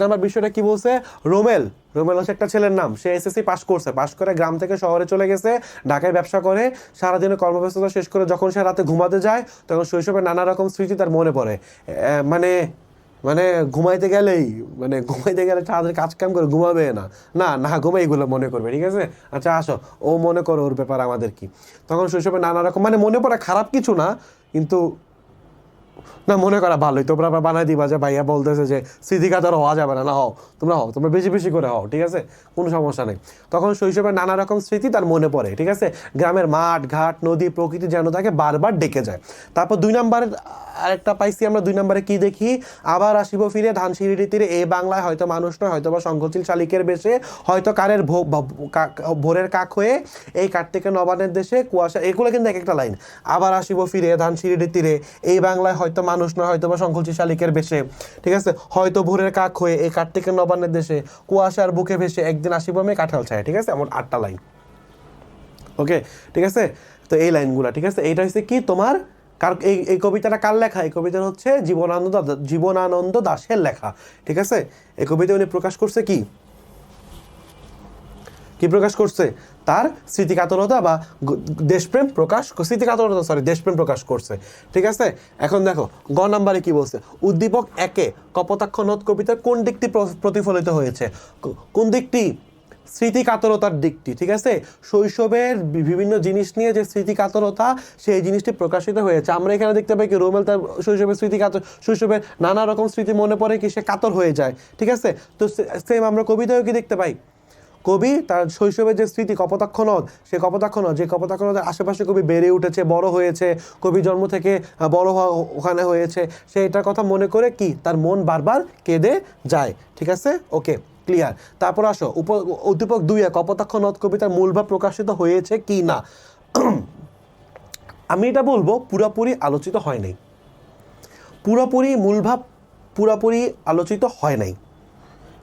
নাম্বার বিষয়টা কি বলছে? রোমেল, রোমেল হচ্ছে একটা ছেলের নাম, সে এসএসসি পাস করছে, পাস করে গ্রাম থেকে শহরে চলে গেছে, ঢাকায় ব্যবসা করে, সারাদিনের কর্মব্যস্ততা শেষ করে যখন সে রাতে ঘুমাতে যায়, তখন শৈশবের নানা রকম স্মৃতি তার মনে পড়ে। মানে মানে ঘুমাইতে গেলেই, মানে ঘুমাইতে গেলে তাদের কাজ কাম করে ঘুমাবে না, না না ঘুমাই এগুলো মনে করবে, ঠিক আছে। আচ্ছা আসো, ও মনে করো ওর ব্যাপার আমাদের কি। তখন শৈশবে নানা রকম, মানে মনে পড়া খারাপ কিছু না, কিন্তু না মনে করা ভালোই, তোমরা আবার বানাই দিবা যে ভাইয়া বলতেছে যে স্মৃতিকাতর হওয়া যাবে না, না হও, তোমরা বেশি বেশি করে হও, ঠিক আছে, কোনো সমস্যা নেই। তখন শৈশবের নানা রকম স্মৃতি তার মনে পড়ে, ঠিক আছে, গ্রামের মাঠ ঘাট নদী প্রকৃতি যেন তাকে বারবার ডেকে যায়। তারপর 2 নম্বরের আরেকটা পাইছি আমরা, 2 নম্বরে কি দেখি? আবার আসিব ফিরে ধানসিঁড়ির তীরে, এই বাংলায় হয়তো মানুষ নয়, হয়তো বা শঙ্খচিল শালিকের বেশে, হয়তো কারের ভোরের কাক হয়ে, এই কার্তিকের নবানের দেশে কুয়াশা, এগুলো কিন্তু এক একটা লাইন। আবার আসিব ফিরে ধানসিঁড়ির তীরে, এই বাংলায় হয়তো মানুষ নয়, হয়তো বা শঙ্খচিল শালিকের বেশে, ঠিক আছে, হয়তো ভোরের কাক হয়ে, এই কার্তিকের নবানের দেশে কুয়াশার বুকে ভেসে, একদিন আসিব আমি কাঁঠাল ছায়, ঠিক আছে, এমন 8টা লাইন। ওকে, ঠিক আছে। তো এই লাইনগুলো, ঠিক আছে, এইটা হচ্ছে কি তোমার কার, এই কবিতাটা কার লেখা? এই কবিতাটা হচ্ছে জীবনানন্দ দাশের লেখা, ঠিক আছে। এই কবিতা উনি প্রকাশ করছে কি প্রকাশ করছে? তার স্মৃতিকাতরতা বা দেশপ্রেম প্রকাশ, স্মৃতিকাতরতা সরি দেশপ্রেম প্রকাশ করছে, ঠিক আছে। এখন দেখো গ নাম্বারে কি বলছে? উদ্দীপক 1-এ কপোতাক্ষ নদ কবিতার কোন দিকটি প্রতিফলিত হয়েছে? কোন দিকটি? স্মৃতিকাতরতার দিকটি, ঠিক আছে। শৈশবের বিভিন্ন জিনিস নিয়ে যে স্মৃতিকাতরতা, সেই জিনিসটি প্রকাশিত হয়েছে। আমরা এখানে দেখতে পাই কি রোমেল তার শৈশবের শৈশবের নানা রকম স্মৃতি মনে পড়ে কি সে কাতর হয়ে যায়, ঠিক আছে। তো সেম আমরা কবিতায়ও কি দেখতে পাই? কবি তার শৈশবের যে স্মৃতি কপোতাক্ষ নদ, সেই কপোতাক্ষ নদ, যে কপোতাক্ষ নদের আশেপাশে কবি বেড়ে উঠেছে, বড় হয়েছে, কবি জন্ম থেকে বড় হওয়া ওখানে হয়েছে, সেইটার কথা মনে করে কি তার মন বারবার কেঁদে যায়, ঠিক আছে। ওকে, ক্লিয়ার। তারপর আসো উদ্দীপক 2-এ কপোতাক্ষ নদ কবিতার মূলভাব প্রকাশিত হয়েছে কি না? আমি এটা বলবো পুরোপুরি আলোচিত হয় নাই, পুরোপুরি মূলভাব পুরোপুরি আলোচিত হয় নাই,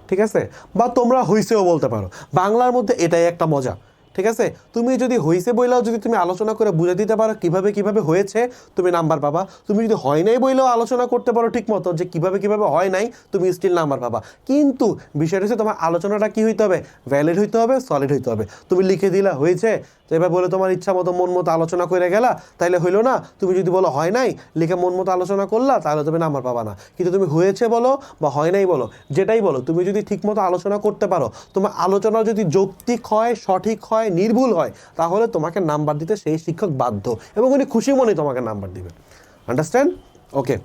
ঠিক আছে, বা তোমরা হইছেও বলতে পারো। বাংলার মধ্যে এটাই একটা মজা, ঠিক আছে? তুমি যদি হইছে বইলেও যদি তুমি আলোচনা করে বুঝে দিতে পারো কিভাবে কিভাবে হয়েছে, তুমি নাম্বার পাবা। তুমি যদি হয় নাই বইলেও আলোচনা করতে পারো ঠিক মতো যে কিভাবে কিভাবে হয় নাই, তুমি স্টিল নাম্বার পাবা। কিন্তু বিষয়টা হচ্ছে তোমার আলোচনাটা কি হইতে হবে, ভ্যালিড হইতে হবে, সলিড হইতে হবে। তুমি লিখে দিলা হয়েছে, তো এবার বলে তোমার ইচ্ছা মতো মন মতো আলোচনা করে গেলা, তাইলে হইলো না। তুমি যদি বলো হয় নাই, লিখে মন মতো আলোচনা করলা, তাহলে তুমি নাম্বার পাবা না। কিন্তু তুমি হয়েছে বলো বা হয় নাই বলো, যেটাই বলো, তুমি যদি ঠিক মতো আলোচনা করতে পারো, তোমার আলোচনা যদি যৌক্তিক হয়, সঠিক হয়, নির্ভুল হয়, তাহলে তোমাকে নাম্বার দিতে সেই শিক্ষক বাধ্য, এবং উনি খুশি মনে তোমাকে নাম্বার দিবে। আন্ডারস্ট্যান্ড? ওকে,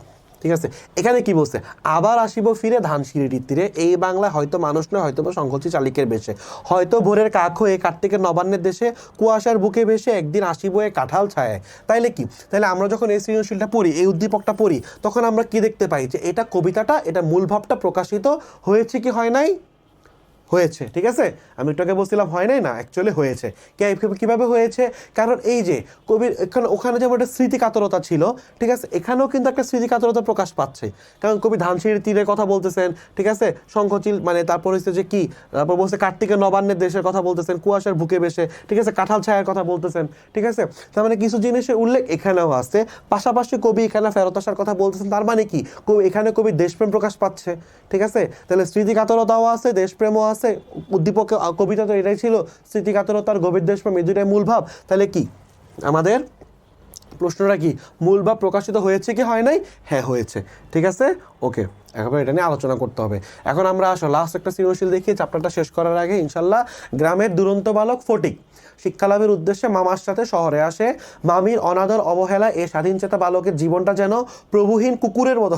ঠিক আছে। এখানে কি বলছে, আবার আসিব ফিরে ধানসিঁড়িটির তীরে, এই বাংলায় হয়তো মানুষ নয়, হয়তো বা সংকলচি চালিকের বেশে, হয়তো ভোরের কাক হয়ে কার্তিকের নবান্নের দেশে, কুয়াশার বুকে ভেসে একদিন আসিব এ কাঁঠাল ছায়ায়। তাইলে কি, তাহলে আমরা যখন এই সৃজনশীলটা পড়ি, এই উদ্দীপকটা পড়ি, তখন আমরা কি দেখতে পাই যে এটা কবিতাটা, এটা মূল ভাবটা প্রকাশিত হয়েছে কি হয় নাই? হয়েছে। ঠিক আছে, আমি একটু বলছিলাম হয় নাই, না অ্যাকচুয়ালি হয়েছে। কীভাবে হয়েছে? কারণ এই যে কবির ওখানে যেমন একটা স্মৃতিকাতরতা ছিল, ঠিক আছে, এখানেও কিন্তু একটা স্মৃতিকাতরতা প্রকাশ পাচ্ছে। কারণ কবি ধানসিঁড়ির তীরের কথা বলতেছেন, ঠিক আছে, শঙ্খচিল মানে তারপর হচ্ছে যে কি, তারপর বলছে কার্তিকের নবান্নের দেশের কথা বলতেছেন, কুয়াশার বুকে বেশে, ঠিক আছে, কাঁঠাল ছায়ার কথা বলতেছেন, ঠিক আছে। তার মানে কিছু জিনিসের উল্লেখ এখানেও আছে। পাশাপাশি কবি এখানে ফেরত আসার কথা বলতেছেন, তার মানে কি, এখানে কবি দেশপ্রেম প্রকাশ পাচ্ছে। ঠিক আছে, তাহলে স্মৃতিকাতরতাও আছে, দেশপ্রেমও আছে। উদ্দীপক কবিতা তো এটাই ছিল, স্মৃতিকাতরতার গভীর দেশপ্রেম, এই দুইটাই মূল ভাব। তাহলে কি আমাদের প্রশ্নটা কি, মূল ভাব প্রকাশিত হয়েছে কি হয় নাই? হ্যাঁ হয়েছে। ঠিক আছে, ওকে, এখন এটা নিয়ে আলোচনা করতে হবে। এখন আমরা আসো লাস্ট একটা সৃজনশীল দেখি চ্যাপ্টারটা শেষ করার আগে ইনশাল্লাহ। গ্রামের দুরন্ত বালক ফটিক শিক্ষালাভের উদ্দেশ্যে মামার সাথে শহরে আসে। মামির অনাদর অবহেলা এ স্বাধীনচেতা বালকের জীবনটা যেন প্রভুহীন কুকুরের মতো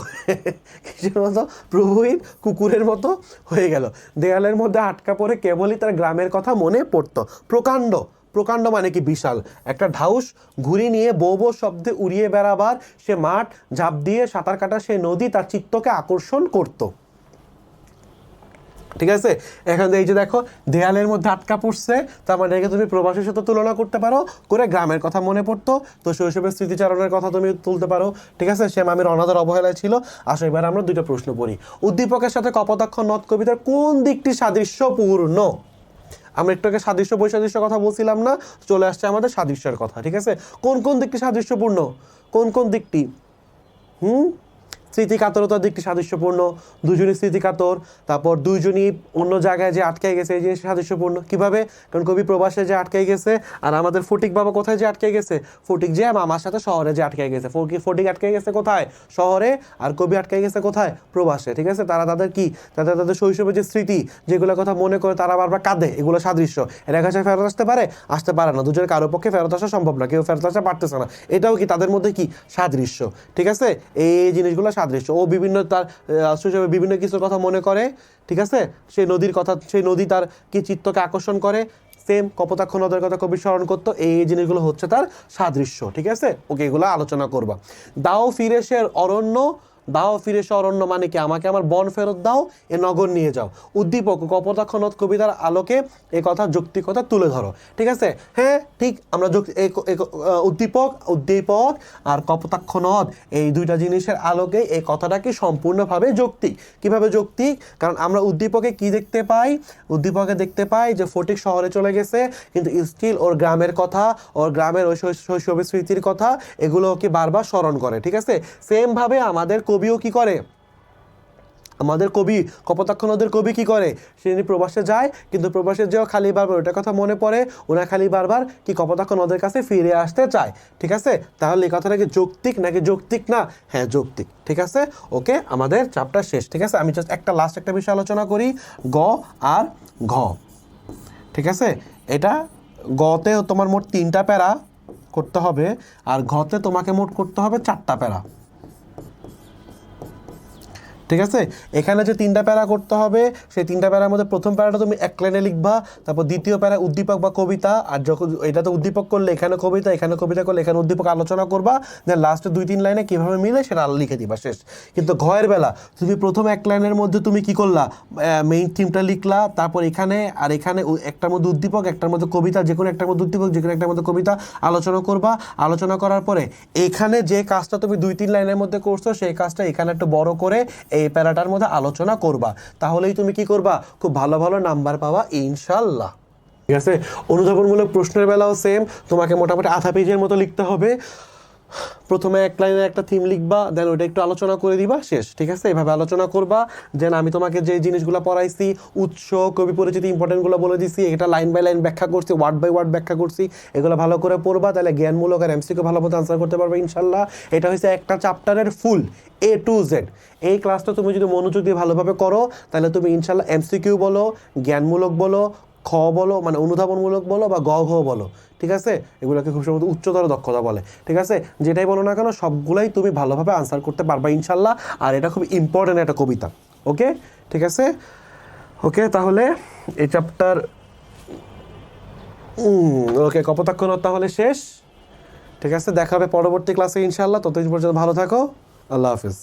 কিসের মতো? প্রভুহীন কুকুরের মতো হয়ে গেল। দেয়ালের মধ্যে আটকা পড়ে কেবলই তার গ্রামের কথা মনে পড়তো। প্রকাণ্ড, প্রকাণ্ড মানে কি, বিশাল একটা ঢাউস ঘুরি নিয়ে বৌ বৌ শব্দে উড়িয়ে বেড়াবার সে মাঠ, ঝাঁপ দিয়ে সাঁতার কাটা সে নদী তার চিত্তকে আকর্ষণ করত। ঠিক আছে, এখানে এই যে দেখো দেয়ালের মধ্যে আটকা পড়ছে, তার মানে এটাকে তুমি প্রবাসের সাথে তুলনা করতে পারো, করে গ্রামের কথা মনে পড়তো, তো শৈশবের স্মৃতিচারণের কথা তুমি তুলতে পারো। ঠিক আছে, সে মামির অনাদর অবহেলায় ছিল। আসো এবার আমরা দুটো প্রশ্ন পড়ি। উদ্দীপকের সাথে কপোতাক্ষ নদ কবিতার কোন দিকটি সাদৃশ্যপূর্ণ? আমরা একটু আগে সাদৃশ্য বৈসাদৃশ্য কথা বলছিলাম না, চলে আসছে আমাদের সাদৃশ্যের কথা। ঠিক আছে, কোন কোন দিকটি সাদৃশ্যপূর্ণ? কোন কোন দিকটি? স্মৃতিকাতরতার দিকটি সাদৃশ্যপূর্ণ, দুজনই স্মৃতিকাতর, তারপর দুইজনই অন্য জায়গায় যে আটকে গেছে, এই জিনিস সাদৃশ্যপূর্ণ। কিভাবে? কারণ কবি প্রবাসে যে আটকে গেছে, আর আমাদের ফটিক বাবা কোথায় যে আটকে গেছে? ফটিক যে মামার সাথে শহরে যে আটকে গেছে। ফটিক আটকে গেছে কোথায়? শহরে, আর কবি আটকে গেছে কোথায়? প্রবাসে। ঠিক আছে, তারা তাদের কি, তাদের শৈশবের যে স্মৃতি, যেগুলোর কথা মনে করে তারা বারবার কাঁদে, এগুলো সাদৃশ্য। এরা কাছে ফেরত আসতে পারে? আসতে পারে না। দুজনের কারোর পক্ষে ফেরত আসা সম্ভব না, কেউ ফেরত আসা পারতেছে না। এটাও কি তাদের মধ্যে কি সাদৃশ্য? ঠিক আছে, এই জিনিসগুলো সাদৃশ্য। ও বিভিন্ন তার শৈশবে বিভিন্ন কিছুর কথা মনে করে। ঠিক আছে, সেই নদীর কথা, সেই নদী তার কি চিত্তকে আকর্ষণ করে। সেম কপোতাক্ষ নদের কথা কবি স্মরণ করতো। এই জিনিসগুলো হচ্ছে তার সাদৃশ্য। ঠিক আছে, ওকে, এগুলো আলোচনা করবা। দাও ফিরে সে অরণ্য, দাও ফিরে সে অরণ্য মানে কি, আমাকে আমার বন ফেরত দাও, এ নগর নিয়ে যাও। উদ্দীপক কপোতাক্ষ নদ কবিতার আলোকে এই কথা যৌক্তিকতা তুলে ধরো। ঠিক আছে, হ্যাঁ ঠিক, আমরা উদ্দীপক আর কপোতাক্ষ নদ, এই দুইটা জিনিসের আলোকে এই কথাটাকে সম্পূর্ণভাবে যৌক্তিক। কিভাবে যৌক্তিক? কারণ আমরা উদ্দীপকে কি দেখতে পাই? উদ্দীপকে দেখতে পাই যে ফটিক শহরে চলে গেছে, কিন্তু স্টিল ওর গ্রামের কথা, ওর গ্রামের ওই শৈশবের স্মৃতির কথা, এগুলো ওকে বারবার স্মরণ করে। ঠিক আছে, সেমভাবে আমাদের কবিও কি করে, আমাদের কবি কপোতাক্ষ নদের কবি কি করে, সে প্রবাসে যায়, কিন্তু প্রবাসে যেও খালি বারবার ওটার কথা মনে পড়ে, ওনার খালি বারবার কি কপোতাক্ষ নদের কাছে ফিরে আসতে চায়। ঠিক আছে, তাহলে এই কথাটা কি যৌক্তিক নাকি যৌক্তিক না? হ্যাঁ যৌক্তিক। ঠিক আছে, ওকে, আমাদের চ্যাপ্টার শেষ। ঠিক আছে, আমি জাস্ট লাস্ট একটা বিষয় আলোচনা করি, গ আর ঘ। ঠিক আছে, এটা গতে তোমার মোট 3টা প্যারা করতে হবে, আর ঘতে তোমাকে মোট করতে হবে 4টা প্যারা। ঠিক আছে, এখানে যে 3টা প্যারা করতে হবে, সেই 3টা প্যারার মধ্যে প্রথম প্যারাটা তুমি এক লাইনে লিখবা, তারপর দ্বিতীয় প্যারা উদ্দীপক বা কবিতা, আর যখন এটাতে উদ্দীপক করলে এখানে কবিতা, এখানে কবিতা করলে এখানে উদ্দীপক আলোচনা করবা, দেন লাস্টে 2-3 লাইনে কীভাবে মিলে সেটা লিখে দিবা, শেষ। কিন্তু ঘয়ের বেলা তুমি প্রথম এক লাইনের মধ্যে তুমি কি করলা, মেইন থিমটা লিখলা, তারপর এখানে আর এখানে একটার মধ্যে উদ্দীপক, একটার মধ্যে কবিতা, যে কোনো একটার মধ্যে উদ্দীপক, যে কোনো একটার মধ্যে কবিতা আলোচনা করবা। আলোচনা করার পরে এখানে যে কাজটা তুমি 2-3 লাইনের মধ্যে করছো, সেই কাজটা এখানে একটু বড় করে এই প্যারাটার মধ্যে আলোচনা করবা। তাহলেই তুমি কি করবা, খুব ভালো ভালো নাম্বার পাবা ইনশাল্লাহ। ঠিক আছে। অনুধাবনমূলক প্রশ্নের বেলাও সেম, তোমাকে মোটামুটি আধা পেজের মতো লিখতে হবে। প্রথমে এক লাইনের একটা থিম লিখবা, দেন ওইটা একটু আলোচনা করে দিবা, শেষ। ঠিক আছে, এভাবে আলোচনা করবা। যেন আমি তোমাকে যে জিনিসগুলো পড়াইছি, উৎস, কবি পরিচিতি, ইম্পর্টেন্টগুলো বলে দিছি, এটা লাইন বাই লাইন ব্যাখ্যা করছি, ওয়ার্ড বাই ওয়ার্ড ব্যাখ্যা করছি, এগুলো ভালো করে পড়বা, তাহলে জ্ঞানমূলক আর এমসিকিউ ভালো মতো আনসার করতে পারবে ইনশাল্লাহ। এটা হচ্ছে একটা চ্যাপ্টারের ফুল A to Z। এই ক্লাসটা তুমি যদি মনোযোগ দিয়ে ভালোভাবে করো, তাহলে তুমি ইনশাল্লাহ এমসিকিউ বলো, জ্ঞানমূলক বলো, খ বলো মানে অনুধাবনমূলক বলো, বা গ ঘ বলো, ঠিক আছে, এগুলোকে খুব সম্ভবত উচ্চতর দক্ষতা বলে। ঠিক আছে, যেটাই বলো না কেন সবগুলাই তুমি ভালোভাবে আনসার করতে পারবা ইনশাল্লাহ। আর এটা খুব ইম্পর্টেন্ট একটা কবিতা। ওকে, ঠিক আছে। ওকে, তাহলে এই চ্যাপ্টার ওকে কপোতাক্ষ নদ তাহলে শেষ। ঠিক আছে, দেখা হবে পরবর্তী ক্লাসে ইনশাল্লাহ। ততদিন পর্যন্ত ভালো থাকো, আল্লাহ হাফিজ।